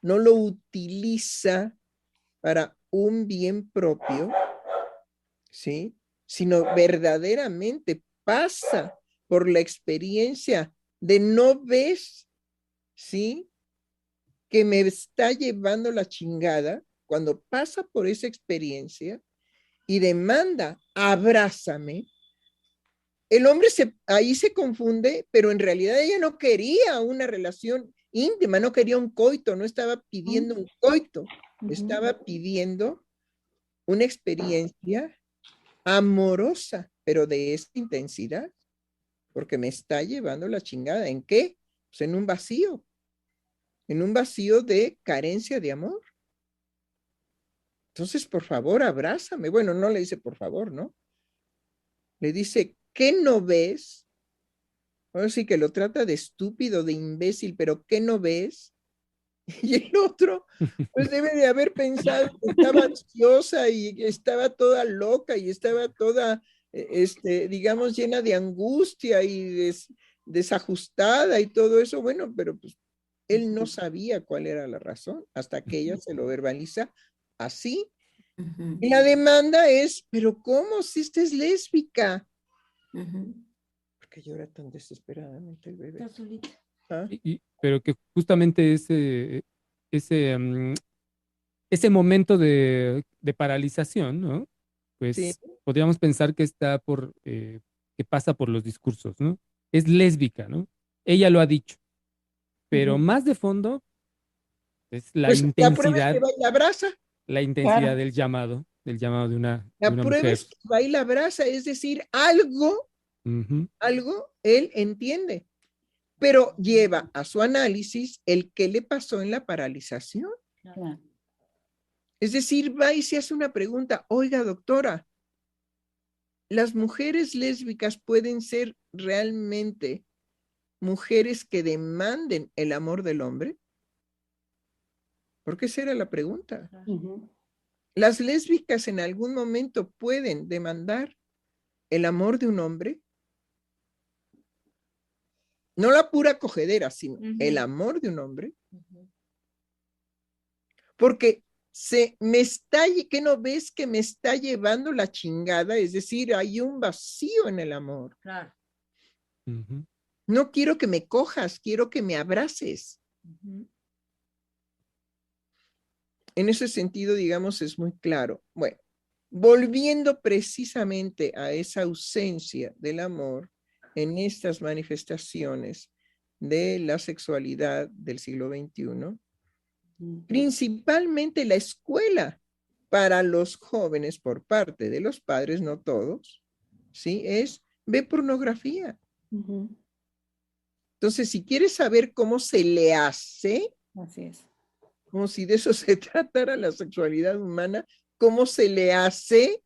no lo utiliza para un bien propio, ¿sí? Sino verdaderamente pasa por la experiencia de no ves, ¿sí? Que me está llevando la chingada. Cuando pasa por esa experiencia y demanda, abrázame, el hombre ahí se confunde, pero en realidad ella no quería una relación íntima, no quería un coito, no estaba pidiendo un coito, estaba pidiendo una experiencia amorosa, pero de esa intensidad, porque me está llevando la chingada. ¿En qué? Pues en un vacío de carencia de amor. Entonces, por favor, abrázame. Bueno, no le dice por favor, ¿no? Le dice, ¿qué no ves? Ahora sí que lo trata de estúpido, de imbécil, pero ¿qué no ves? Y el otro, pues debe de haber pensado que estaba ansiosa y estaba toda loca y estaba toda, digamos, llena de angustia y desajustada y todo eso. Bueno, pero pues él no sabía cuál era la razón hasta que ella se lo verbaliza así. Y la demanda es, pero ¿cómo si esta es lésbica? ¿Por qué llora tan desesperadamente el bebé? Está solita. ¿Ah? Pero que justamente ese momento de paralización, ¿no? Pues Sí. podríamos pensar que que pasa por los discursos, ¿no? Es lésbica, ¿no? Ella lo ha dicho, pero más de fondo es Pues la prueba es que va y la abraza. la intensidad Claro. del llamado de una La prueba mujer. es que va y la abraza, es decir, algo él entiende, pero lleva a su análisis el qué le pasó en la paralización. Claro. Es decir, va y se hace una pregunta, oiga, doctora, ¿las mujeres lésbicas pueden ser realmente mujeres que demanden el amor del hombre? Porque esa era la pregunta. ¿Las lésbicas en algún momento pueden demandar el amor de un hombre? No la pura cogedera, sino el amor de un hombre. Porque ¿qué no ves que me está llevando la chingada? Es decir, hay un vacío en el amor. Claro. Ujú. No quiero que me cojas, quiero que me abraces. En ese sentido, digamos, es muy claro. Bueno, volviendo precisamente a esa ausencia del amor en estas manifestaciones de la sexualidad del siglo XXI, principalmente la escuela para los jóvenes por parte de los padres, no todos, ¿sí? Es ve pornografía. Entonces, si quieres saber cómo se le hace, Así es. como si de eso se tratara la sexualidad humana, cómo se le hace,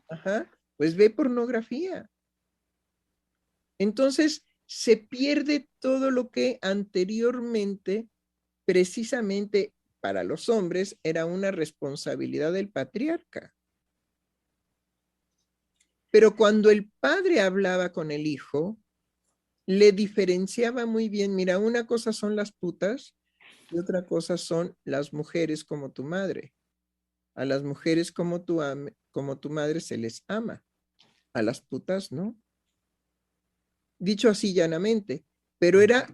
ajá, pues ve pornografía. Entonces, se pierde todo lo que anteriormente, precisamente para los hombres, era una responsabilidad del patriarca. Pero cuando el padre hablaba con el hijo, le diferenciaba muy bien, mira, una cosa son las putas y otra cosa son las mujeres como tu madre. A las mujeres como tu madre se les ama, a las putas no. Dicho así llanamente, pero era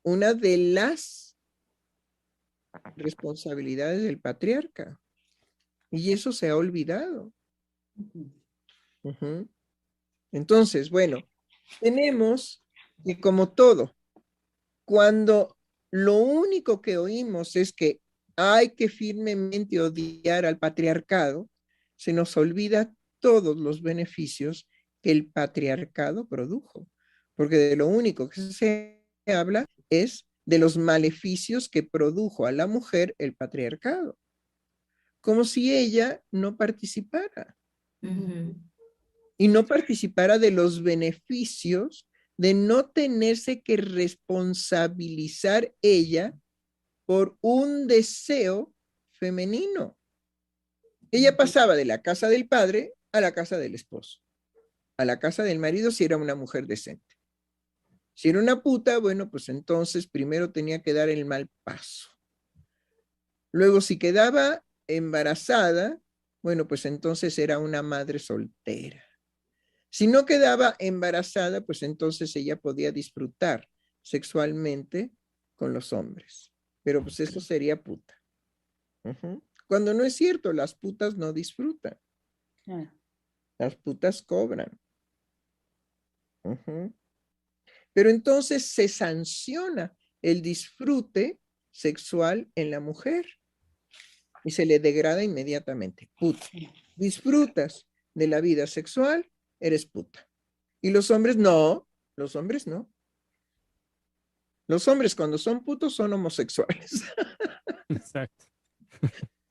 una de las responsabilidades del patriarca. Y eso se ha olvidado. Entonces, bueno, tenemos que como todo, cuando lo único que oímos es que hay que firmemente odiar al patriarcado, se nos olvida todos los beneficios que el patriarcado produjo, porque de lo único que se habla es de los maleficios que produjo a la mujer el patriarcado, como si ella no participara. Y no participara de los beneficios de no tenerse que responsabilizar ella por un deseo femenino. Ella pasaba de la casa del padre a la casa del esposo, a la casa del marido si era una mujer decente. Si era una puta, bueno, pues entonces primero tenía que dar el mal paso. Luego, si quedaba embarazada, bueno, pues entonces era una madre soltera. Si no quedaba embarazada, pues entonces ella podía disfrutar sexualmente con los hombres. Pero pues eso sería puta. Cuando no es cierto, las putas no disfrutan. Las putas cobran. Pero entonces se sanciona el disfrute sexual en la mujer y se le degrada inmediatamente. Puta. Disfrutas de la vida sexual, eres puta. Y los hombres no, los hombres no. Los hombres cuando son putos son homosexuales. Exacto.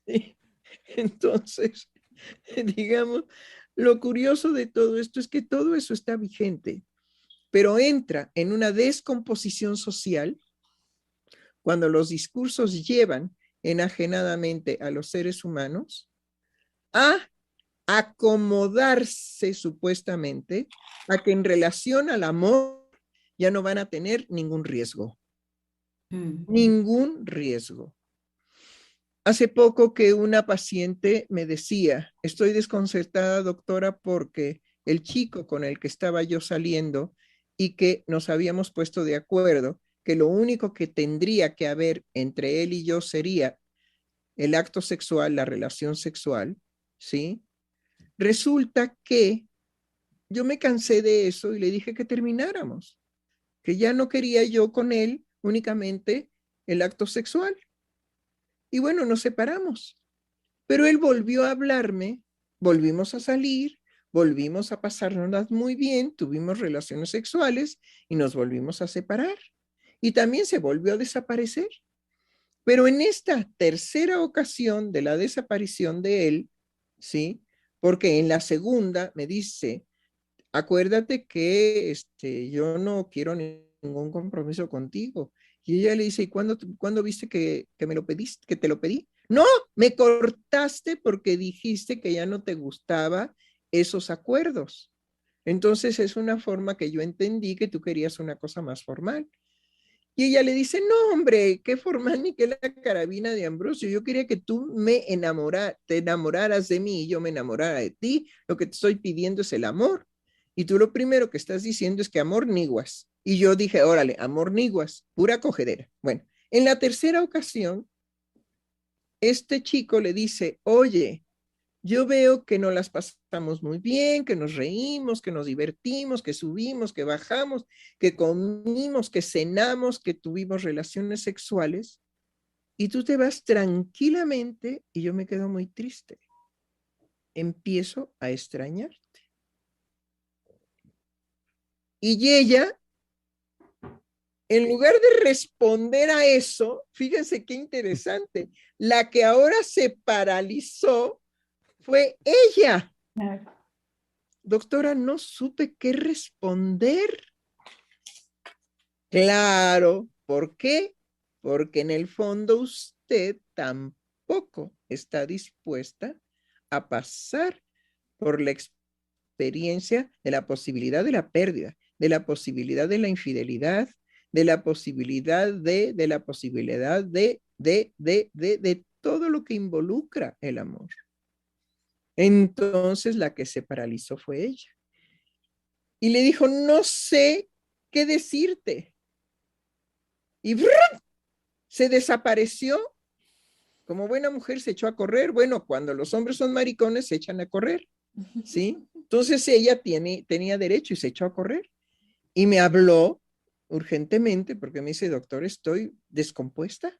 Sí. Entonces, digamos, lo curioso de todo esto es que todo eso está vigente, pero entra en una descomposición social cuando los discursos llevan enajenadamente a los seres humanos a acomodarse supuestamente a que en relación al amor ya no van a tener ningún riesgo. Ningún riesgo. Hace poco que una paciente me decía, estoy desconcertada, doctora, porque el chico con el que estaba yo saliendo y que nos habíamos puesto de acuerdo que lo único que tendría que haber entre él y yo sería el acto sexual, la relación sexual, ¿sí? Resulta que yo me cansé de eso y le dije que termináramos, que ya no quería yo con él únicamente el acto sexual. Y bueno, nos separamos. Pero él volvió a hablarme, volvimos a salir, volvimos a pasarnos muy bien, tuvimos relaciones sexuales y nos volvimos a separar. Y también se volvió a desaparecer. Pero en esta tercera ocasión de la desaparición de él, ¿sí? Porque en la segunda me dice, acuérdate que yo no quiero ningún compromiso contigo. Y ella le dice, ¿y cuándo viste que me lo pediste, que te lo pedí? No, me cortaste porque dijiste que ya no te gustaba esos acuerdos. Entonces es una forma que yo entendí que tú querías una cosa más formal. Y ella le dice, no, hombre, qué formal ni qué la carabina de Ambrosio. Yo quería que tú te enamoraras de mí y yo me enamorara de ti. Lo que te estoy pidiendo es el amor. Y tú lo primero que estás diciendo es que amor niguas. Y yo dije, órale, amor niguas, pura cogedera. Bueno, en la tercera ocasión, este chico le dice, oye, yo veo que nos las pasamos muy bien, que nos reímos, que nos divertimos, que subimos, que bajamos, que comimos, que cenamos, que tuvimos relaciones sexuales, y tú te vas tranquilamente y yo me quedo muy triste. Empiezo a extrañarte. Y ella, en lugar de responder a eso, fíjense qué interesante, la que ahora se paralizó fue ella. Doctora, no supe qué responder. Claro, ¿por qué? Porque en el fondo usted tampoco está dispuesta a pasar por la experiencia de la posibilidad de la pérdida, de la posibilidad de la infidelidad, de la posibilidad de la posibilidad de todo lo que involucra el amor. Entonces la que se paralizó fue ella. Y le dijo, no sé qué decirte. Y ¡brum! Se desapareció. Como buena mujer se echó a correr. Bueno, cuando los hombres son maricones se echan a correr, ¿sí? Entonces ella tenía derecho y se echó a correr. Y me habló urgentemente porque me dice, doctor, estoy descompuesta.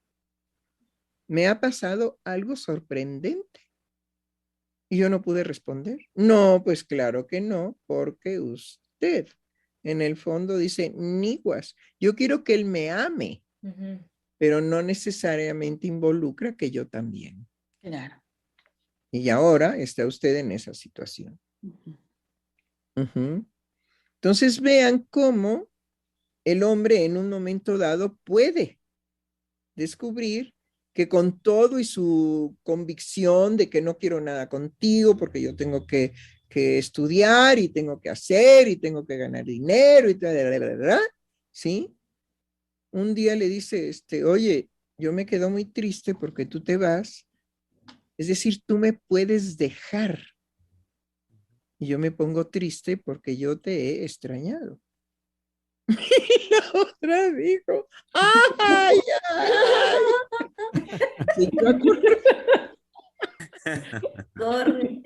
Me ha pasado algo sorprendente. Y yo no pude responder. No, pues claro que no, porque usted en el fondo dice, niguas, yo quiero que él me ame, pero no necesariamente involucra que yo también. Claro. Y ahora está usted en esa situación. Entonces vean cómo el hombre en un momento dado puede descubrir que con todo y su convicción de que no quiero nada contigo porque yo tengo que estudiar y tengo que hacer y tengo que ganar dinero y tal, ¿sí? Un día le dice, oye, yo me quedo muy triste porque tú te vas, es decir, tú me puedes dejar. Y yo me pongo triste porque yo te he extrañado. Y la otra dijo, ¡ay, ay! Se echó a correr. Corre.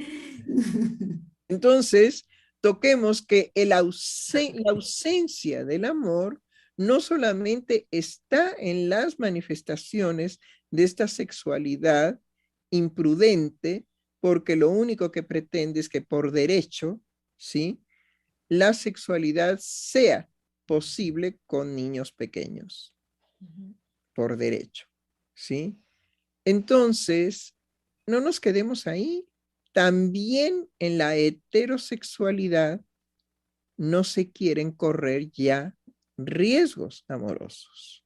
Entonces, toquemos que la ausencia del amor no solamente está en las manifestaciones de esta sexualidad imprudente, porque lo único que pretende es que por derecho, ¿sí?, la sexualidad sea posible con niños pequeños, por derecho, ¿sí? Entonces, no nos quedemos ahí. También en la heterosexualidad no se quieren correr ya riesgos amorosos.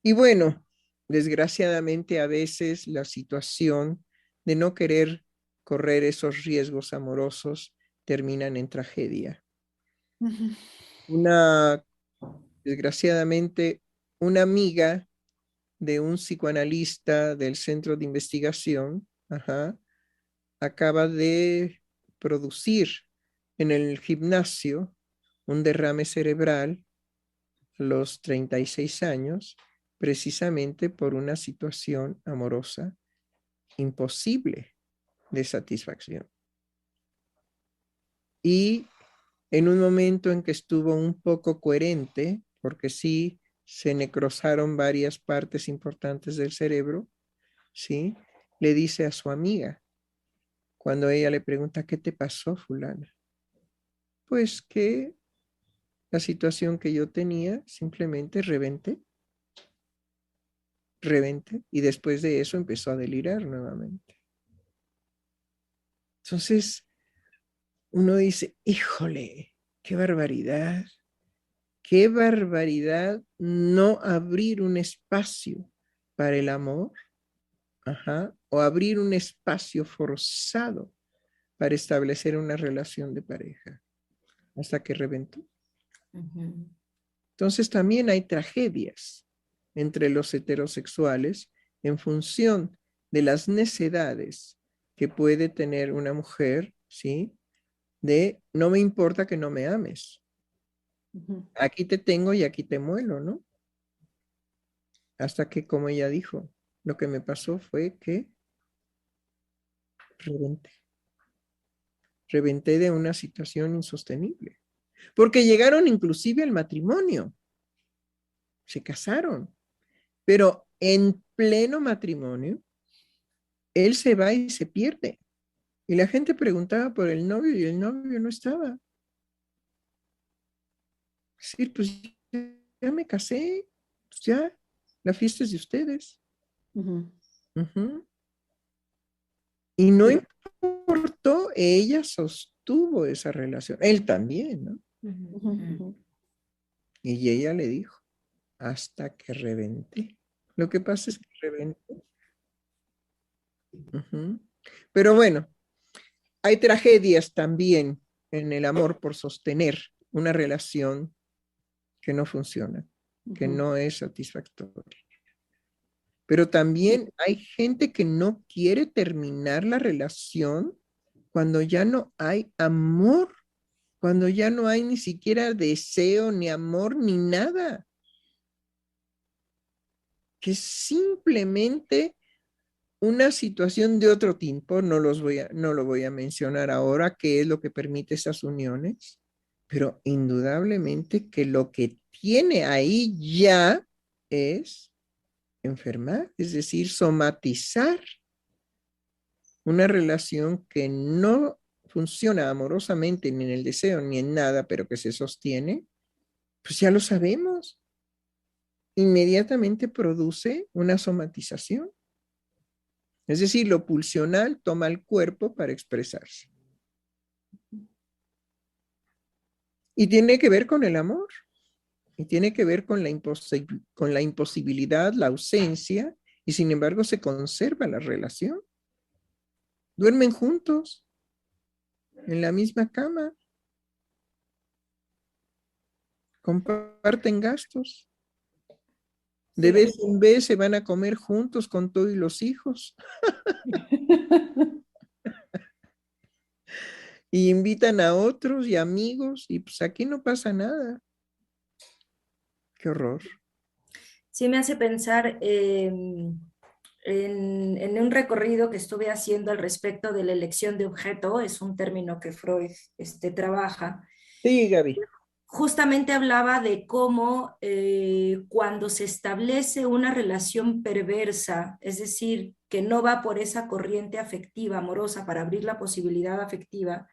Y bueno, desgraciadamente a veces la situación de no querer correr esos riesgos amorosos terminan en tragedia. Desgraciadamente, una amiga de un psicoanalista del centro de investigación, acaba de producir en el gimnasio un derrame cerebral a los 36 años, precisamente por una situación amorosa imposible de satisfacción. Y en un momento en que estuvo un poco coherente, porque sí se necrosaron varias partes importantes del cerebro, ¿sí?, le dice a su amiga, cuando ella le pregunta, ¿qué te pasó, fulana? Pues que la situación que yo tenía simplemente reventé, y después de eso empezó a delirar nuevamente. Entonces, uno dice, híjole, qué barbaridad no abrir un espacio para el amor, o abrir un espacio forzado para establecer una relación de pareja, hasta que reventó. Entonces también hay tragedias entre los heterosexuales en función de las necesidades que puede tener una mujer, ¿sí? De no me importa que no me ames. Aquí te tengo y aquí te muelo, ¿no? Hasta que, como ella dijo, lo que me pasó fue que reventé. Reventé de una situación insostenible. Porque llegaron inclusive al matrimonio. Se casaron. Pero en pleno matrimonio, él se va y se pierde. Y la gente preguntaba por el novio y el novio no estaba. Sí, pues ya me casé, pues ya, la fiesta es de ustedes. Y no importó, ella sostuvo esa relación, él también, ¿no? Y ella le dijo, hasta que reventé. Lo que pasa es que reventé. Pero bueno, hay tragedias también en el amor por sostener una relación que no funciona, que no es satisfactoria. Pero también hay gente que no quiere terminar la relación cuando ya no hay amor, cuando ya no hay ni siquiera deseo, ni amor, ni nada. Que simplemente una situación de otro tipo, no lo voy a mencionar ahora, qué es lo que permite esas uniones, pero indudablemente que lo que tiene ahí ya es enfermar, es decir, somatizar una relación que no funciona amorosamente ni en el deseo ni en nada, pero que se sostiene, pues ya lo sabemos. Inmediatamente produce una somatización. Es decir, lo pulsional toma el cuerpo para expresarse. Y tiene que ver con el amor. Y tiene que ver con la imposibilidad, la ausencia, y sin embargo se conserva la relación. Duermen juntos, en la misma cama. Comparten gastos. De vez en vez se van a comer juntos con todos los hijos. Y invitan a otros y amigos, y pues aquí no pasa nada. Qué horror. Sí me hace pensar en un recorrido que estuve haciendo al respecto de la elección de objeto, es un término que Freud trabaja. Sí, Gaby. Justamente hablaba de cómo cuando se establece una relación perversa, es decir, que no va por esa corriente afectiva, amorosa, para abrir la posibilidad afectiva,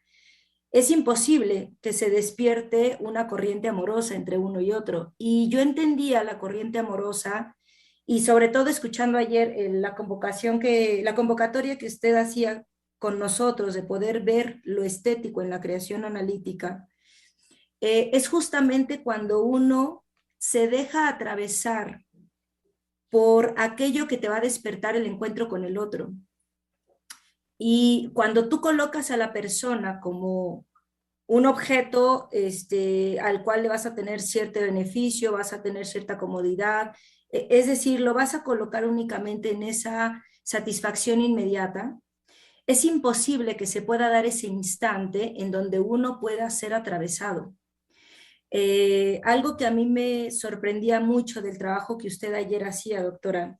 es imposible que se despierte una corriente amorosa entre uno y otro. Y yo entendía la corriente amorosa y sobre todo escuchando ayer la convocatoria que usted hacía con nosotros de poder ver lo estético en la creación analítica, es justamente cuando uno se deja atravesar por aquello que te va a despertar el encuentro con el otro. Y cuando tú colocas a la persona como un objeto al cual le vas a tener cierto beneficio, vas a tener cierta comodidad, es decir, lo vas a colocar únicamente en esa satisfacción inmediata, es imposible que se pueda dar ese instante en donde uno pueda ser atravesado. Algo que a mí me sorprendía mucho del trabajo que usted ayer hacía, doctora,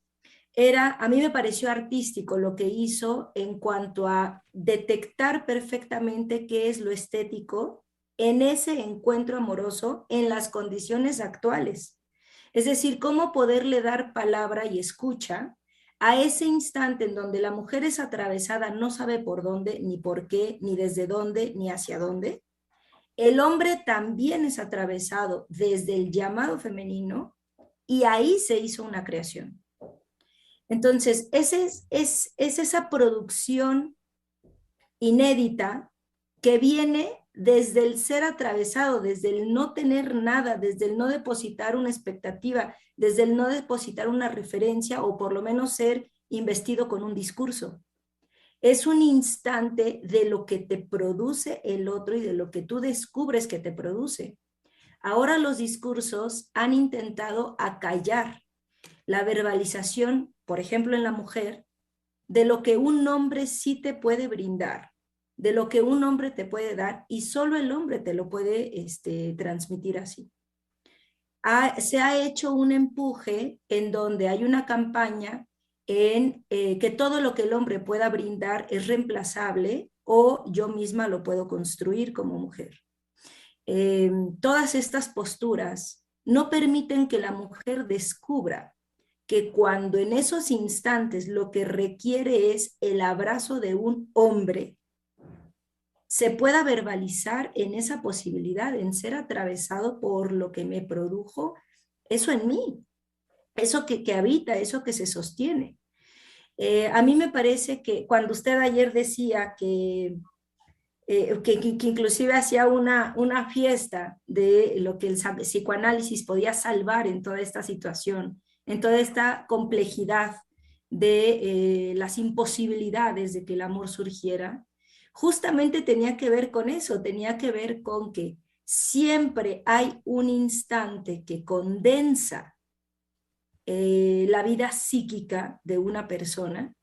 a mí me pareció artístico lo que hizo en cuanto a detectar perfectamente qué es lo estético en ese encuentro amoroso en las condiciones actuales. Es decir, cómo poderle dar palabra y escucha a ese instante en donde la mujer es atravesada, no sabe por dónde, ni por qué, ni desde dónde, ni hacia dónde. El hombre también es atravesado desde el llamado femenino y ahí se hizo una creación. Entonces, es esa producción inédita que viene desde el ser atravesado, desde el no tener nada, desde el no depositar una expectativa, desde el no depositar una referencia o por lo menos ser investido con un discurso. Es un instante de lo que te produce el otro y de lo que tú descubres que te produce. Ahora los discursos han intentado acallar la verbalización, por ejemplo, en la mujer, de lo que un hombre sí te puede brindar, de lo que un hombre te puede dar, y solo el hombre te lo puede transmitir así. Se ha hecho un empuje en donde hay una campaña en que todo lo que el hombre pueda brindar es reemplazable o yo misma lo puedo construir como mujer. Todas estas posturas no permiten que la mujer descubra que cuando en esos instantes lo que requiere es el abrazo de un hombre, se pueda verbalizar en esa posibilidad, en ser atravesado por lo que me produjo eso en mí, eso que habita, eso que se sostiene. A mí me parece que cuando usted ayer decía que inclusive hacía una fiesta de lo que el psicoanálisis podía salvar en toda esta situación, en toda esta complejidad de las imposibilidades de que el amor surgiera, justamente tenía que ver con eso, tenía que ver con que siempre hay un instante que condensa la vida psíquica de una persona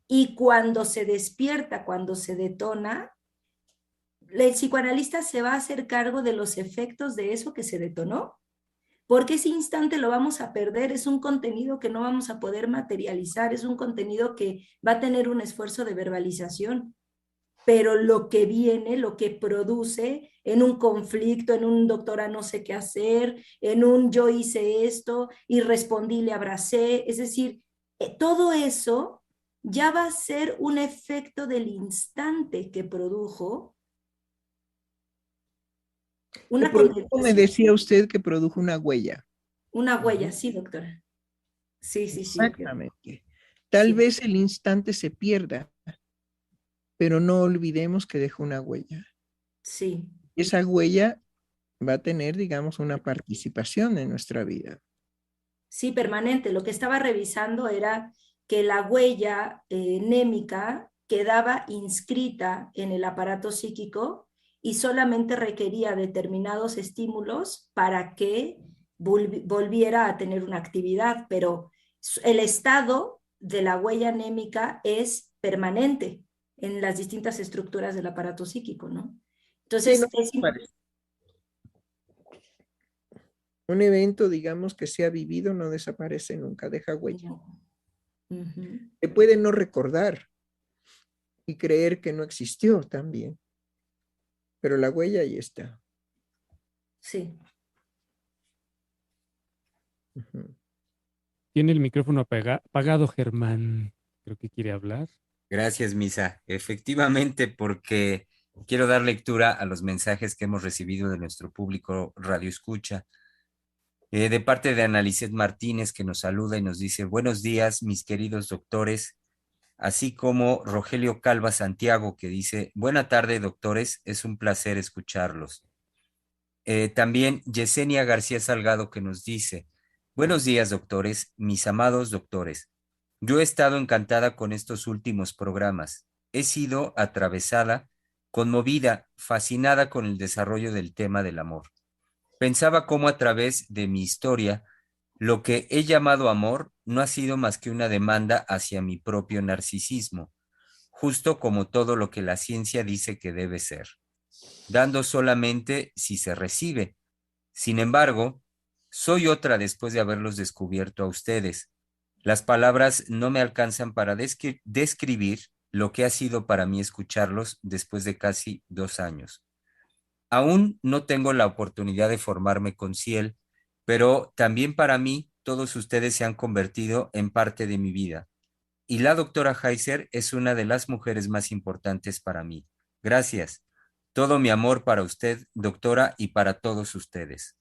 y cuando se despierta, cuando se detona, el psicoanalista se va a hacer cargo de los efectos de eso que se detonó, porque ese instante lo vamos a perder, es un contenido que no vamos a poder materializar, es un contenido que va a tener un esfuerzo de verbalización, pero lo que viene, lo que produce en un conflicto, en un doctora no sé qué hacer, en un yo hice esto y respondí, le abracé, es decir, todo eso ya va a ser un efecto del instante que produjo una me decía usted que produjo una huella. Una huella, sí, doctora. Sí. Exactamente. Tal vez el instante se pierda, pero no olvidemos que dejó una huella. Sí. Esa huella va a tener, digamos, una participación en nuestra vida. Sí, permanente. Lo que estaba revisando era que la huella némica quedaba inscrita en el aparato psíquico y solamente requería determinados estímulos para que volviera a tener una actividad, pero el estado de la huella anémica es permanente en las distintas estructuras del aparato psíquico, ¿no? Entonces, sí, un evento, digamos, que se ha vivido no desaparece nunca, deja huella. Se puede no recordar y creer que no existió también, pero la huella ahí está. Sí. Tiene el micrófono apagado, Germán. Creo que quiere hablar. Gracias, Misa. Efectivamente, porque quiero dar lectura a los mensajes que hemos recibido de nuestro público Radio Escucha. De parte de Analicet Martínez, que nos saluda y nos dice: buenos días, mis queridos doctores, así como Rogelio Calva Santiago, que dice: buena tarde, doctores, es un placer escucharlos. También Yesenia García Salgado, que nos dice: buenos días, doctores, mis amados doctores. Yo he estado encantada con estos últimos programas. He sido atravesada, conmovida, fascinada con el desarrollo del tema del amor. Pensaba cómo a través de mi historia, lo que he llamado amor no ha sido más que una demanda hacia mi propio narcisismo, justo como todo lo que la ciencia dice que debe ser, dando solamente si se recibe. Sin embargo, soy otra después de haberlos descubierto a ustedes. Las palabras no me alcanzan para describir lo que ha sido para mí escucharlos después de casi 2 años. Aún no tengo la oportunidad de formarme con Ciel, pero también para mí todos ustedes se han convertido en parte de mi vida. Y la doctora Heiser es una de las mujeres más importantes para mí. Gracias. Todo mi amor para usted, doctora, y para todos ustedes.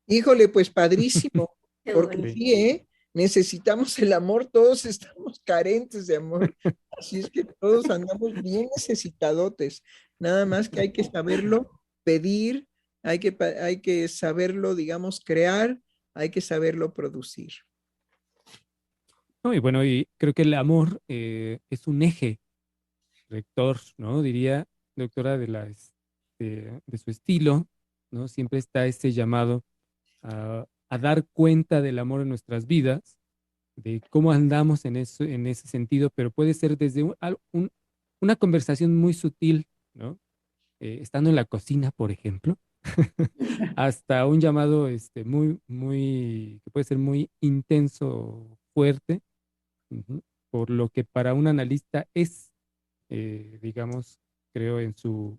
Híjole, pues padrísimo, porque sí, necesitamos el amor, todos estamos carentes de amor, así es que todos andamos bien necesitadotes, nada más que hay que saberlo pedir, hay que saberlo, digamos, crear, hay que saberlo producir. No, y bueno, y creo que el amor es un eje rector, ¿no? Diría, doctora, de su estilo, ¿no? Siempre está ese llamado a dar cuenta del amor en nuestras vidas, de cómo andamos en eso, en ese sentido, pero puede ser desde una conversación muy sutil, ¿no? Estando en la cocina, por ejemplo, hasta un llamado que puede ser muy intenso, fuerte, ujú, por lo que para un analista es, digamos, creo, en su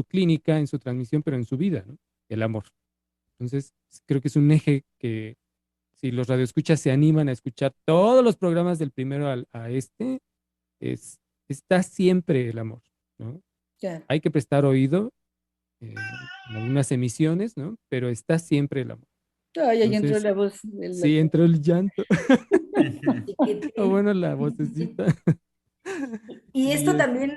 clínica, en su transmisión, pero en su vida, ¿no? El amor. Entonces, creo que es un eje que si los radioescuchas se animan a escuchar todos los programas del primero a este, está siempre el amor, ¿no? Ya. Hay que prestar oído en algunas emisiones, ¿no? Pero está siempre el amor. Ay, ahí entró Entonces, la voz. sí, entró el llanto. O bueno, la Y, vocecita. y Sí, esto también,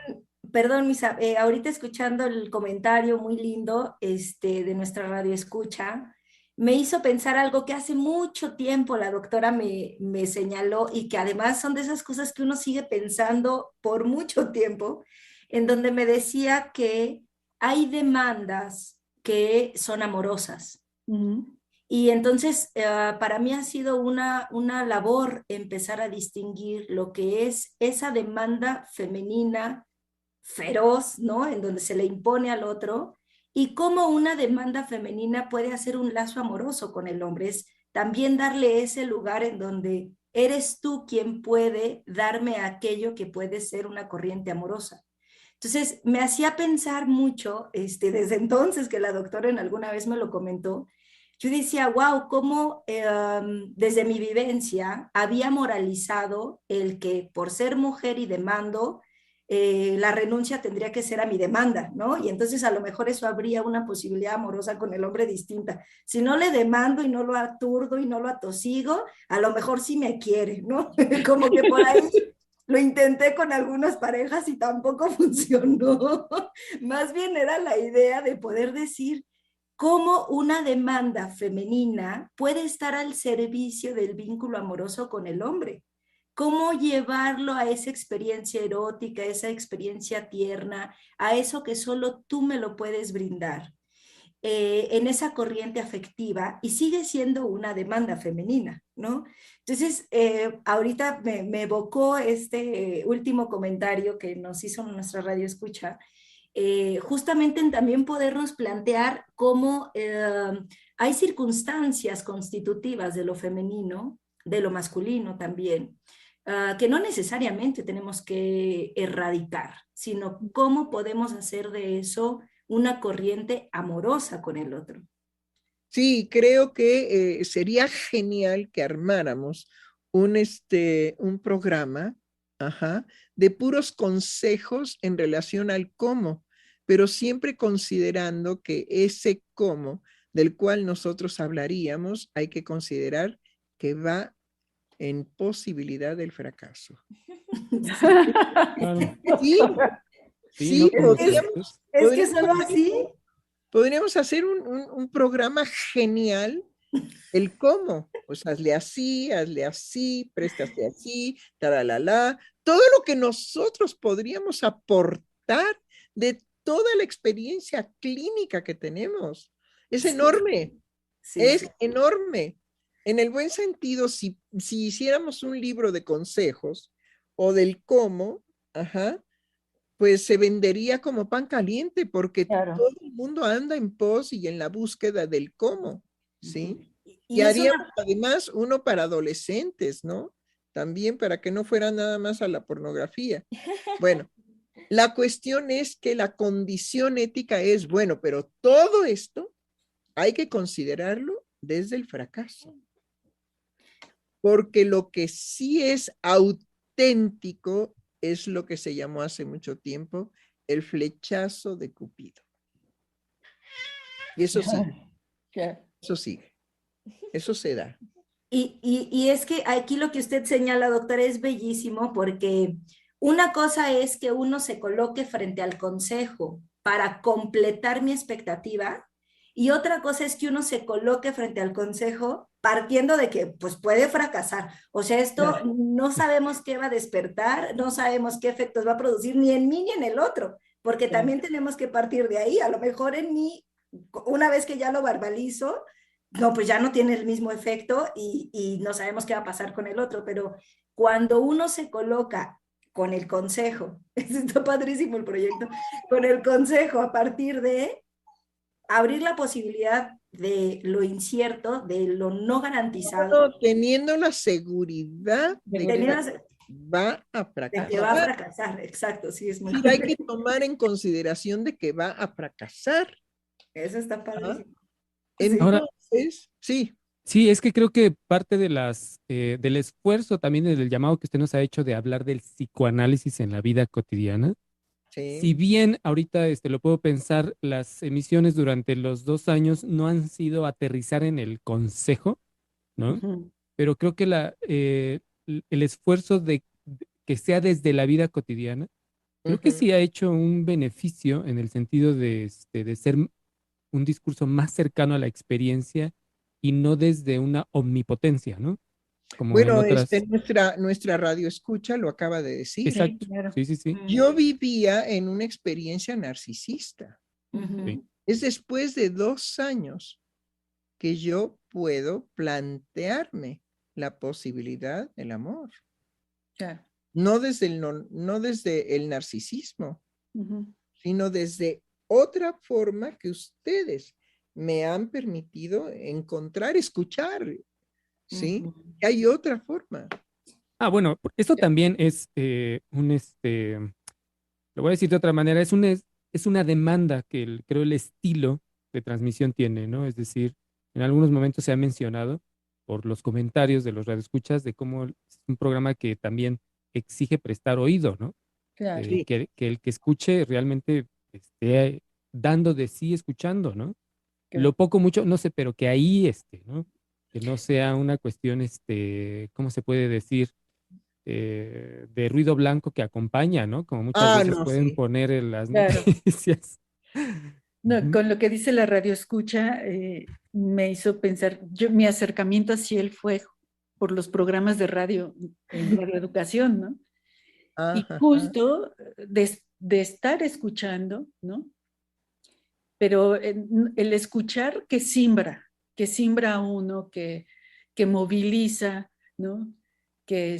perdón, Misa, ahorita escuchando el comentario muy lindo de nuestra radio escucha, me hizo pensar algo que hace mucho tiempo la doctora me señaló y que además son de esas cosas que uno sigue pensando por mucho tiempo, en donde me decía que hay demandas que son amorosas. Ujú. Y entonces, para mí ha sido una labor empezar a distinguir lo que es esa demanda femenina feroz, ¿no? En donde se le impone al otro, y cómo una demanda femenina puede hacer un lazo amoroso con el hombre. Es también darle ese lugar en donde eres tú quien puede darme aquello que puede ser una corriente amorosa. Entonces, me hacía pensar mucho, desde entonces que la doctora en alguna vez me lo comentó, yo decía, wow, cómo desde mi vivencia había moralizado el que por ser mujer y demando, la renuncia tendría que ser a mi demanda, ¿no? Y entonces a lo mejor eso habría una posibilidad amorosa con el hombre distinta. Si no le demando y no lo aturdo y no lo atosigo, a lo mejor sí me quiere, ¿no? Como que por ahí lo intenté con algunas parejas y tampoco funcionó. Más bien era la idea de poder decir cómo una demanda femenina puede estar al servicio del vínculo amoroso con el hombre. Cómo llevarlo a esa experiencia erótica, esa experiencia tierna, a eso que solo tú me lo puedes brindar, en esa corriente afectiva, y sigue siendo una demanda femenina, ¿no? Entonces, ahorita me evocó este último comentario que nos hizo nuestra radio escucha, justamente en también podernos plantear cómo hay circunstancias constitutivas de lo femenino, de lo masculino también, que no necesariamente tenemos que erradicar, sino cómo podemos hacer de eso una corriente amorosa con el otro. Sí, creo que sería genial que armáramos un programa, ajá, de puros consejos en relación al cómo, pero siempre considerando que ese cómo del cual nosotros hablaríamos, hay que considerar que va en posibilidad del fracaso. Claro. Sí, Sí, sí, no como podríamos, Es que solo así. podríamos hacer un programa genial. El cómo, pues hazle así, préstate así, taralala, todo lo que nosotros podríamos aportar de toda la experiencia clínica que tenemos. Es enorme, Sí, es sí. enorme. En el buen sentido, si hiciéramos un libro de consejos o del cómo, ajá, pues se vendería como pan caliente porque Claro. todo el mundo anda en pos y en la búsqueda del cómo, ¿sí? Y es haríamos además uno para adolescentes, ¿no? También para que no fuera nada más a la pornografía. Bueno, la cuestión es que la condición ética es, bueno, pero todo esto hay que considerarlo desde el fracaso. Porque lo que sí es auténtico es lo que se llamó hace mucho tiempo el flechazo de Cupido. Y eso sigue, eso sigue, eso se da. Y es que aquí lo que usted señala, doctora, es bellísimo porque una cosa es que uno se coloque frente al consejo para completar mi expectativa y otra cosa es que uno se coloque frente al consejo partiendo de que pues puede fracasar. O sea, esto no sabemos qué va a despertar, no sabemos qué efectos va a producir ni en mí ni en el otro, porque también tenemos que partir de ahí. A lo mejor en mí Una vez que ya lo verbalizo, no, pues ya no tiene el mismo efecto y no sabemos qué va a pasar con el otro, pero cuando uno se coloca con el consejo, está padrísimo el proyecto, con el consejo a partir de abrir la posibilidad de lo incierto, de lo no garantizado, Teniendo la seguridad de que va a de que va a fracasar. fracasar, exacto, sí, es muy Sí, hay que tomar en consideración de que va a fracasar. Eso está padrísimo. Ahora, Entonces, sí, sí, es que creo que parte de del esfuerzo también del llamado que usted nos ha hecho de hablar del psicoanálisis en la vida cotidiana, sí. si bien ahorita lo puedo pensar, las emisiones durante los 2 años no han sido aterrizar en el consejo, ¿no? Ujú. Pero creo que el esfuerzo de que sea desde la vida cotidiana, creo que Ujú. sí ha hecho un beneficio en el sentido de ser un discurso más cercano a la experiencia y no desde una omnipotencia, ¿no? Como en Bueno, otras. nuestra radio escucha lo acaba de decir. Sí, Exacto. claro. Sí, sí, sí. Yo vivía en una experiencia narcisista. Sí. Es después de 2 años que yo puedo plantearme la posibilidad del amor. Claro. No desde no desde el narcisismo, Ujú. sino desde otra forma que ustedes me han permitido encontrar, escuchar, ¿sí? Ujú. Hay otra forma. Ah, bueno, esto también es lo voy a decir de otra manera, es una demanda que creo el estilo de transmisión tiene, ¿no? Es decir, en algunos momentos se ha mencionado por los comentarios de los radioescuchas de cómo es un programa que también exige prestar oído, ¿no? Claro. Sí. Que el que escuche realmente esté dando de sí escuchando, ¿no? Claro. Lo poco, mucho, no sé, pero que ahí ¿no? Que no sea una cuestión, ¿cómo se puede decir? De ruido blanco que acompaña, ¿no? Como muchas veces No, pueden sí. poner en las Claro. noticias. No, Ujú. con lo que dice la radio escucha, me hizo pensar, mi acercamiento hacia él fue por los programas de radio en radioeducación, ¿no? Y Ajá. justo de estar escuchando, ¿no? Pero el escuchar que simbra a uno, que moviliza, ¿no? Que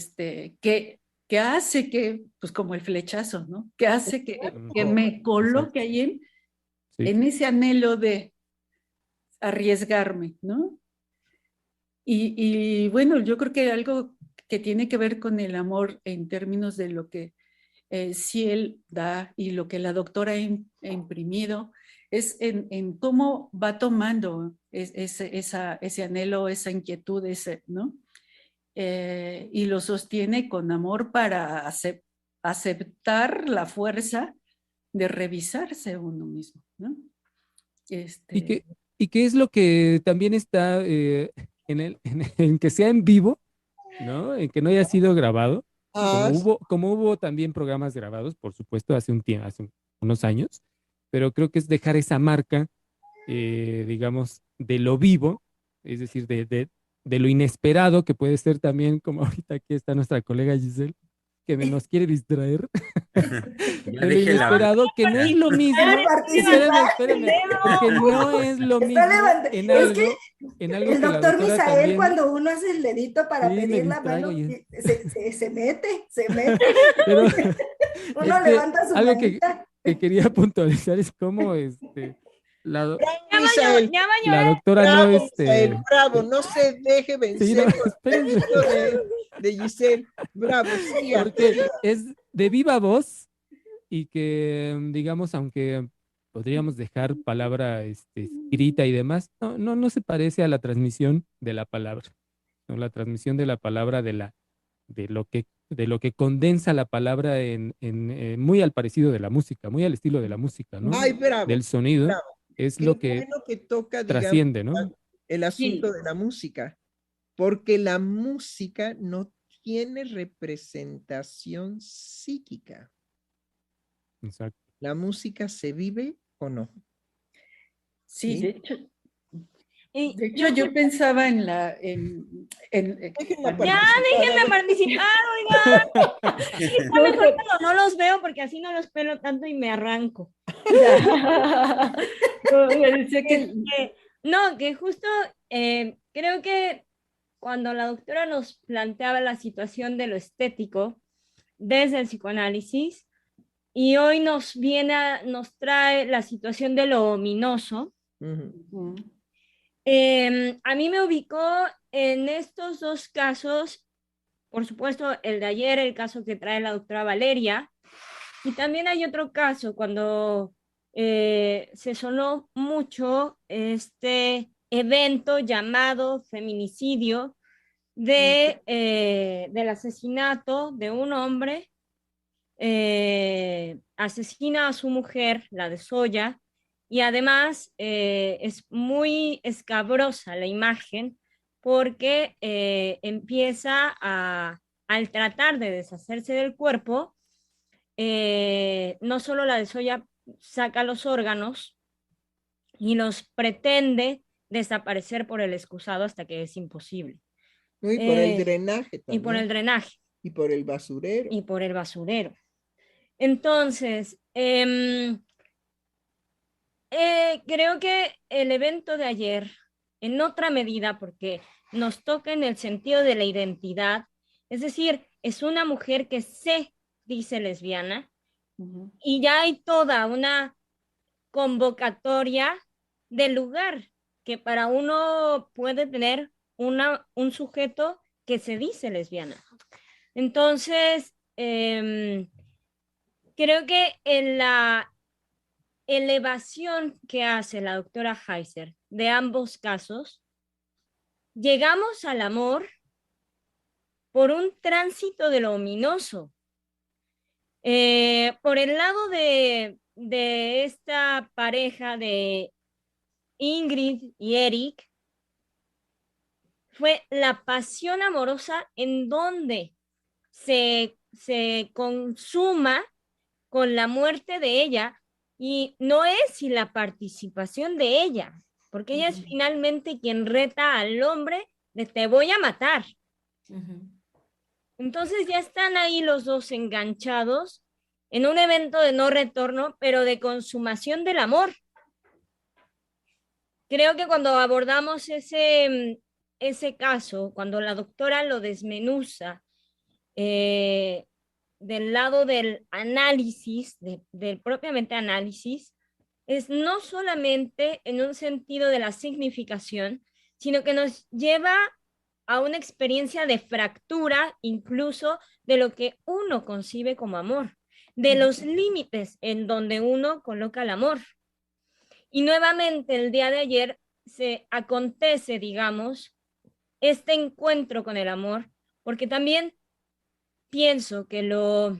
hace que, pues como el flechazo, ¿no? Que hace que me coloque ahí Sí. en ese anhelo de arriesgarme, ¿no? Y bueno, yo creo que algo que tiene que ver con el amor en términos de lo que Ciel da y lo que la doctora ha imprimido es en cómo va tomando ese anhelo, esa inquietud, ¿no? Y lo sostiene con amor para aceptar la fuerza de revisarse uno mismo, ¿no? ¿Y qué es lo que también está en que sea en vivo, ¿no? En que no haya sido grabado, como hubo también programas grabados, por supuesto, hace unos años, pero creo que es dejar esa marca, digamos, de lo vivo, es decir, de lo inesperado, que puede ser también, como ahorita aquí está nuestra colega Giselle, que nos quiere distraer, Ya de lo deje la inesperado, que no es lo mismo, espérame, que no es lo mismo Es que en algo el que la doctor doctora Misael, también, cuando uno hace el dedito para sí, me pedir la distraigo, mano, se mete. pero es Uno que levanta su algo manita. que quería puntualizar es cómo la, Misael, la doctora no, bravo, Misael, bravo, no se deje sí, no, vencer por el espérense, grito de Giselle. Bravo, siga. porque es de viva voz y que, digamos, aunque podríamos dejar palabra escrita y demás, no se parece a la transmisión de la palabra, no, la transmisión de la palabra de lo que condensa la palabra muy al parecido de la música, muy al estilo de la música, ¿no? Ay, bravo, Del sonido, bravo. es Qué lo que bueno que toca, digamos, trasciende, ¿no? el asunto de la música, porque la música no tiene representación psíquica. Exacto. La música se vive o no. Sí, ¿Sí? de hecho. De hecho, yo pensaba en la... Déjenla Ya, déjenme participar, oigan. Está mejor cuando no los veo porque así no los pelo tanto y me arranco. Decía que... No, que justo creo que cuando la doctora nos planteaba la situación de lo estético desde el psicoanálisis y hoy nos trae la situación de lo ominoso, a mí me ubicó en estos dos casos, por supuesto el de ayer, el caso que trae la doctora Valeria, y también hay otro caso cuando se sonó mucho este evento llamado feminicidio del asesinato de un hombre, asesina a su mujer, la desolla, y además es muy escabrosa la imagen porque empieza al tratar de deshacerse del cuerpo, no solo la desolla, saca los órganos y los pretende desaparecer por el excusado hasta que es imposible. No, y por el drenaje también. Y por el drenaje. Y por el basurero. Y por el basurero. Entonces, creo que el evento de ayer, en otra medida, porque nos toca en el sentido de la identidad, es decir, es una mujer que se dice lesbiana, y ya hay toda una convocatoria del lugar que para uno puede tener un sujeto que se dice lesbiana. Entonces, creo que en la elevación que hace la doctora Heiser de ambos casos, llegamos al amor por un tránsito de lo ominoso. Por el lado de esta pareja de Ingrid y Eric, fue la pasión amorosa en donde se consuma con la muerte de ella, y no es sin la participación de ella, porque ella es finalmente quien reta al hombre de te voy a matar. Entonces ya están ahí los dos enganchados en un evento de no retorno, pero de consumación del amor. Creo que cuando abordamos ese caso, cuando la doctora lo desmenuza, del lado del análisis, del propiamente análisis, es no solamente en un sentido de la significación, sino que nos lleva a una experiencia de fractura, incluso de lo que uno concibe como amor, de los límites en donde uno coloca el amor. Y nuevamente el día de ayer se acontece, digamos, este encuentro con el amor, porque también pienso que lo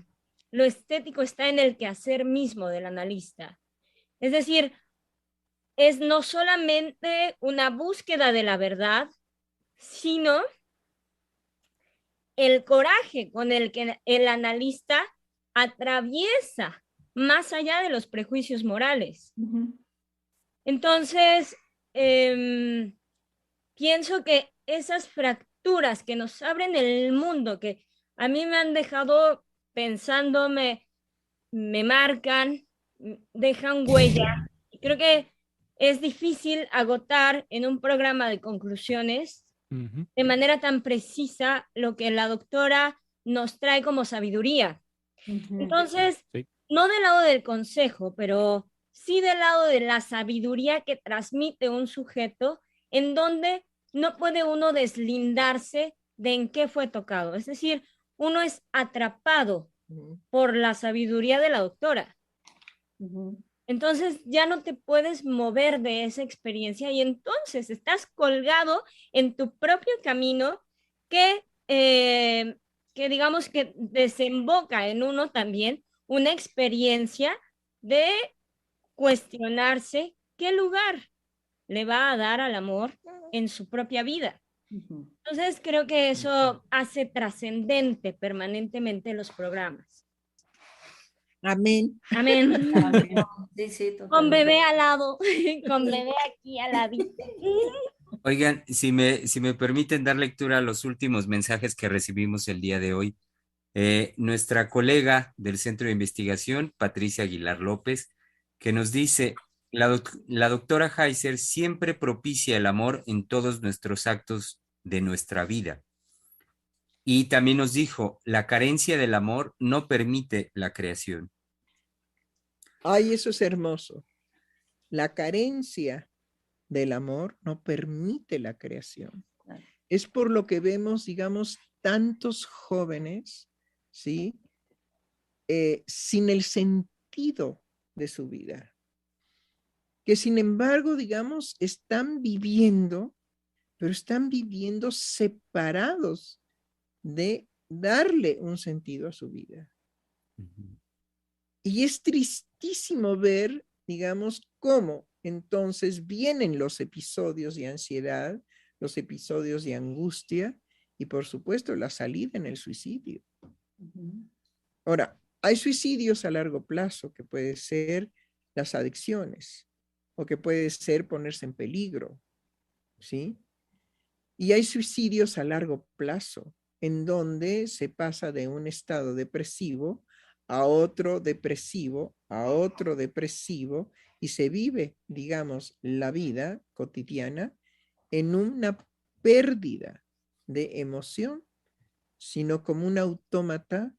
estético está en el quehacer mismo del analista. Es decir, es no solamente una búsqueda de la verdad, sino el coraje con el que el analista atraviesa más allá de los prejuicios morales. Entonces, pienso que esas fracturas que nos abren el mundo, que a mí me han dejado pensando, me marcan, dejan huella. Creo que es difícil agotar en un programa de conclusiones de manera tan precisa lo que la doctora nos trae como sabiduría. Entonces, no del lado del consejo, pero sí del lado de la sabiduría que transmite un sujeto, en donde no puede uno deslindarse de en qué fue tocado. Es decir, uno es atrapado por la sabiduría de la doctora. Entonces ya no te puedes mover de esa experiencia y entonces estás colgado en tu propio camino que digamos que desemboca en uno también una experiencia de cuestionarse qué lugar le va a dar al amor en su propia vida. Entonces creo que eso hace trascendente permanentemente los programas. Amén. Amén. Sí, sí, Con totalmente. bebé al lado, con bebé aquí al ladito. Oigan, si me permiten dar lectura a los últimos mensajes que recibimos el día de hoy. Nuestra colega del Centro de Investigación, Patricia Aguilar López, que nos dice, la doctora Heiser siempre propicia el amor en todos nuestros actos de nuestra vida. Y también nos dijo, la carencia del amor no permite la creación. Ay, eso es hermoso. La carencia del amor no permite la creación. Es por lo que vemos, digamos, tantos jóvenes, ¿sí? Sin el sentido de su vida, que sin embargo, digamos, están viviendo, pero están viviendo separados de darle un sentido a su vida. Y es tristísimo ver, digamos, cómo entonces vienen los episodios de ansiedad, los episodios de angustia y por supuesto la salida en el suicidio. Ahora, hay suicidios a largo plazo que puede ser las adicciones o que puede ser ponerse en peligro, ¿sí? Y hay suicidios a largo plazo en donde se pasa de un estado depresivo a otro depresivo, a otro depresivo, y se vive, digamos, la vida cotidiana en una pérdida de emoción, sino como un autómata,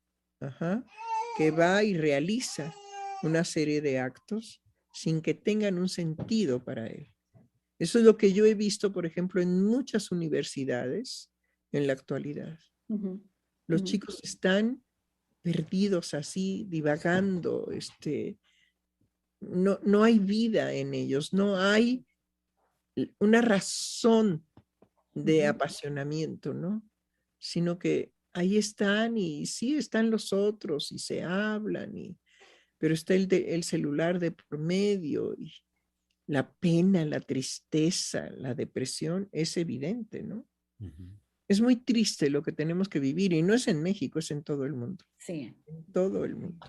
que va y realiza una serie de actos sin que tengan un sentido para él. Eso es lo que yo he visto, por ejemplo, en muchas universidades en la actualidad. Los chicos están perdidos así, divagando, no hay vida en ellos, no hay una razón de apasionamiento, ¿no? Sino que ahí están y sí están los otros y se hablan, pero está el celular de por medio y la pena, la tristeza, la depresión es evidente, ¿no? Es muy triste lo que tenemos que vivir y no es en México, es en todo el mundo. Sí. En todo el mundo.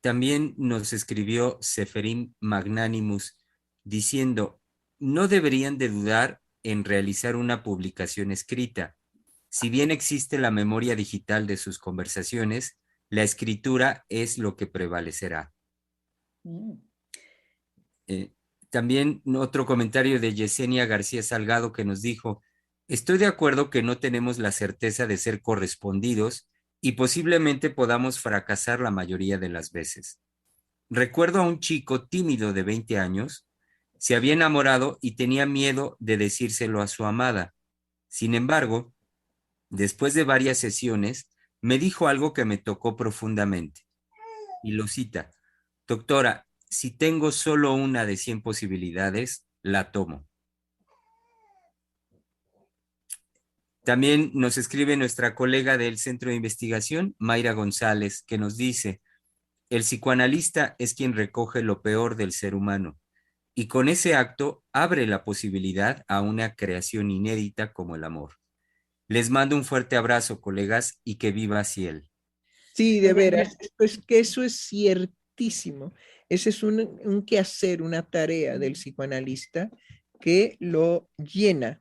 También nos escribió Seferim Magnanimus diciendo, no deberían de dudar en realizar una publicación escrita. Si bien existe la memoria digital de sus conversaciones, la escritura es lo que prevalecerá. También otro comentario de Yesenia García Salgado que nos dijo, estoy de acuerdo que no tenemos la certeza de ser correspondidos y posiblemente podamos fracasar la mayoría de las veces. Recuerdo a un chico tímido de 20 años, se había enamorado y tenía miedo de decírselo a su amada. Sin embargo, después de varias sesiones, me dijo algo que me tocó profundamente. Y lo cita, doctora, si tengo solo una de 100 posibilidades, la tomo. También nos escribe nuestra colega del Centro de Investigación, Mayra González, que nos dice, el psicoanalista es quien recoge lo peor del ser humano y con ese acto abre la posibilidad a una creación inédita como el amor. Les mando un fuerte abrazo, colegas, y que viva Ciel. Sí, de veras, pues que eso es ciertísimo. Ese es un quehacer, una tarea del psicoanalista que lo llena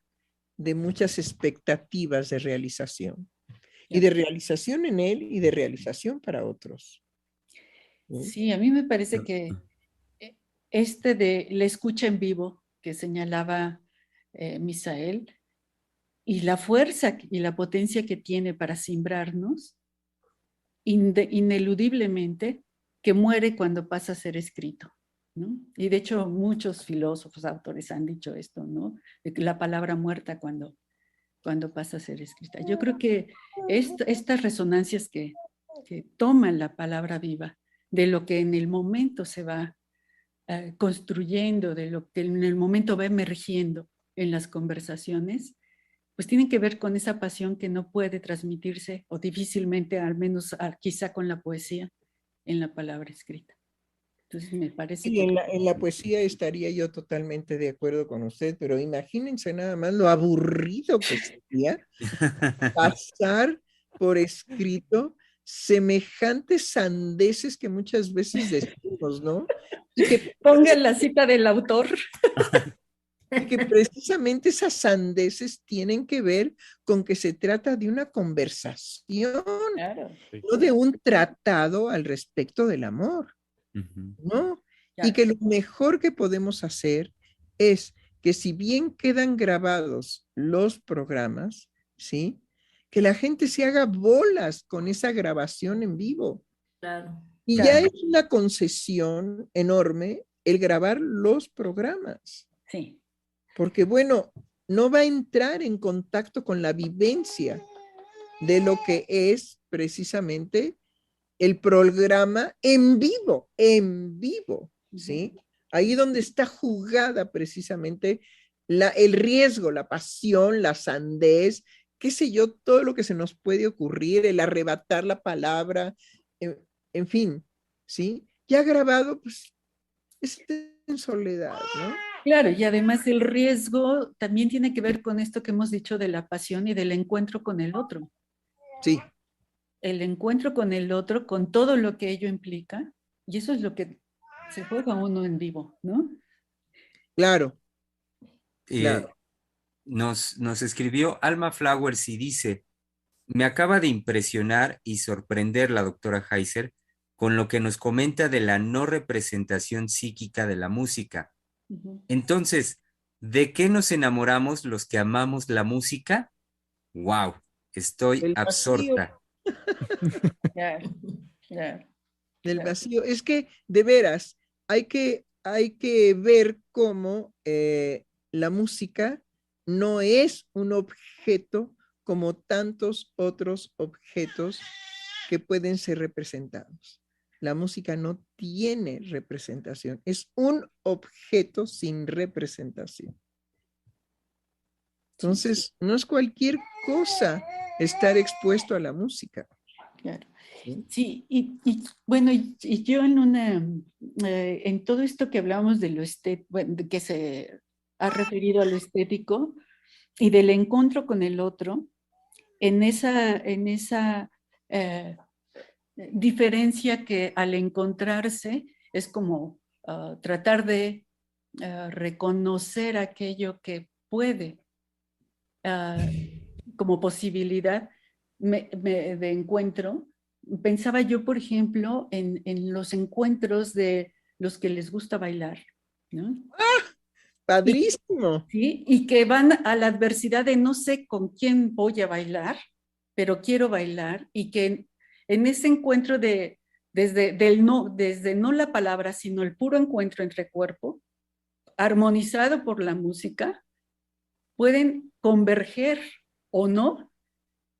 de muchas expectativas de realización. Y de realización en él y de realización para otros. Sí, a mí me parece que de la escucha en vivo que señalaba Misael y la fuerza y la potencia que tiene para simbrarnos, ineludiblemente, que muere cuando pasa a ser escrito, ¿no? Y de hecho muchos filósofos, autores han dicho esto, ¿no? De que la palabra muerta cuando pasa a ser escrita. Yo creo que estas resonancias que toman la palabra viva, de lo que en el momento se va construyendo, de lo que en el momento va emergiendo en las conversaciones, pues tienen que ver con esa pasión que no puede transmitirse o difícilmente, al menos quizá con la poesía, en la palabra escrita. Entonces me parece que... En la poesía estaría yo totalmente de acuerdo con usted, pero imagínense nada más lo aburrido que sería pasar por escrito semejantes sandeces que muchas veces decimos, ¿no? Y que pongan la cita del autor. Y que precisamente esas sandeces tienen que ver con que se trata de una conversación, Claro. no de un tratado al respecto del amor, Ujú. ¿no? Y Claro. que lo mejor que podemos hacer es que si bien quedan grabados los programas, ¿sí? Que la gente se haga bolas con esa grabación en vivo. Claro. Y ya Claro. es una concesión enorme el grabar los programas, Sí. porque bueno, no va a entrar en contacto con la vivencia de lo que es precisamente el programa en vivo, ¿sí? Ahí donde está jugada precisamente el riesgo, la pasión, la sandez, qué sé yo, todo lo que se nos puede ocurrir, el arrebatar la palabra, en fin, ¿sí? Ya grabado, pues, es en soledad, ¿no? Claro, y además el riesgo también tiene que ver con esto que hemos dicho de la pasión y del encuentro con el otro. Sí, El encuentro con el otro, con todo lo que ello implica, y eso es lo que se juega uno en vivo, ¿no? claro, Eh, claro. nos escribió Alma Flowers y dice, me acaba de impresionar y sorprender la doctora Heiser con lo que nos comenta de la no representación psíquica de la música. Ujú. Entonces, ¿de qué nos enamoramos los que amamos la música? ¡Wow! Estoy El vacío, absorta. Claro, claro, del claro. vacío. Es que, de veras, hay que ver cómo la música no es un objeto como tantos otros objetos que pueden ser representados. La música no tiene representación, es un objeto sin representación. Entonces, no es cualquier cosa estar expuesto a la música. Claro. ¿Sí? Sí, bueno, y yo en todo esto que hablamos de lo estético, que se ha referido a lo estético y del encuentro con el otro, en esa eh, diferencia que al encontrarse es como tratar de reconocer aquello que puede como posibilidad de encuentro. Pensaba yo, por ejemplo, en los encuentros de los que les gusta bailar, ¿no? Y, Padrísimo. ¿sí? Y que van a la adversidad de no sé con quién voy a bailar, pero quiero bailar, y que en ese encuentro desde no la palabra, sino el puro encuentro entre cuerpo, armonizado por la música, pueden converger o no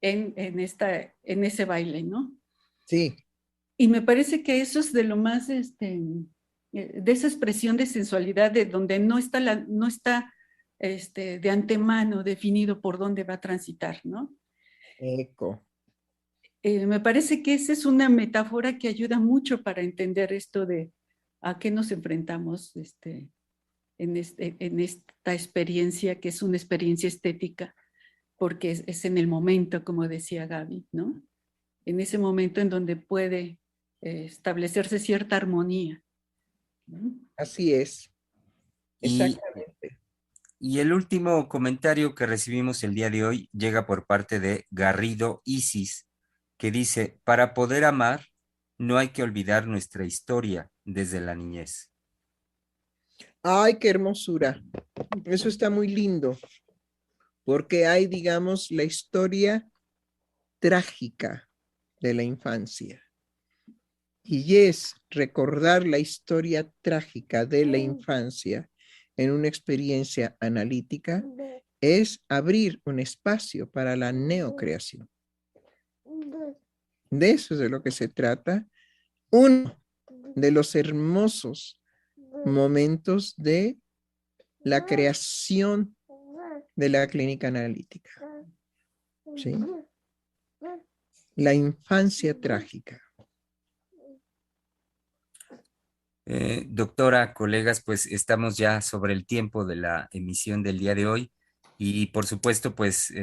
en ese baile, ¿no? Sí, Y me parece que eso es de lo más, de esa expresión de sensualidad, de donde no está de antemano definido por dónde va a transitar, ¿no? eco. Me parece que esa es una metáfora que ayuda mucho para entender esto de a qué nos enfrentamos en esta experiencia, que es una experiencia estética, porque es en el momento, como decía Gaby, ¿no? En ese momento en donde puede establecerse cierta armonía, ¿no? Así es. Y, Exactamente. y el último comentario que recibimos el día de hoy llega por parte de Garrido Isis, que dice, para poder amar, no hay que olvidar nuestra historia desde la niñez. Ay, qué hermosura. Eso está muy lindo, porque hay, digamos, la historia trágica de la infancia. Y es recordar la historia trágica de la infancia en una experiencia analítica, es abrir un espacio para la neocreación. De eso es de lo que se trata. Uno de los hermosos momentos de la creación de la clínica analítica. ¿Sí? La infancia trágica. Doctora, colegas, pues estamos ya sobre el tiempo de la emisión del día de hoy y por supuesto, pues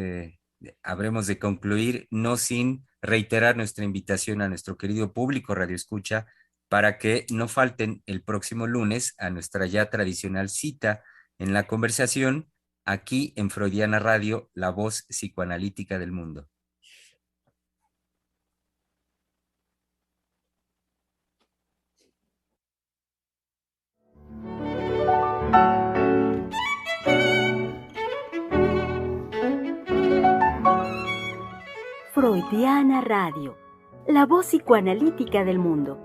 habremos de concluir no sin reiterar nuestra invitación a nuestro querido público Radio Escucha para que no falten el próximo lunes a nuestra ya tradicional cita en la conversación aquí en Freudiana Radio, la voz psicoanalítica del mundo. Freudiana Radio, la voz psicoanalítica del mundo.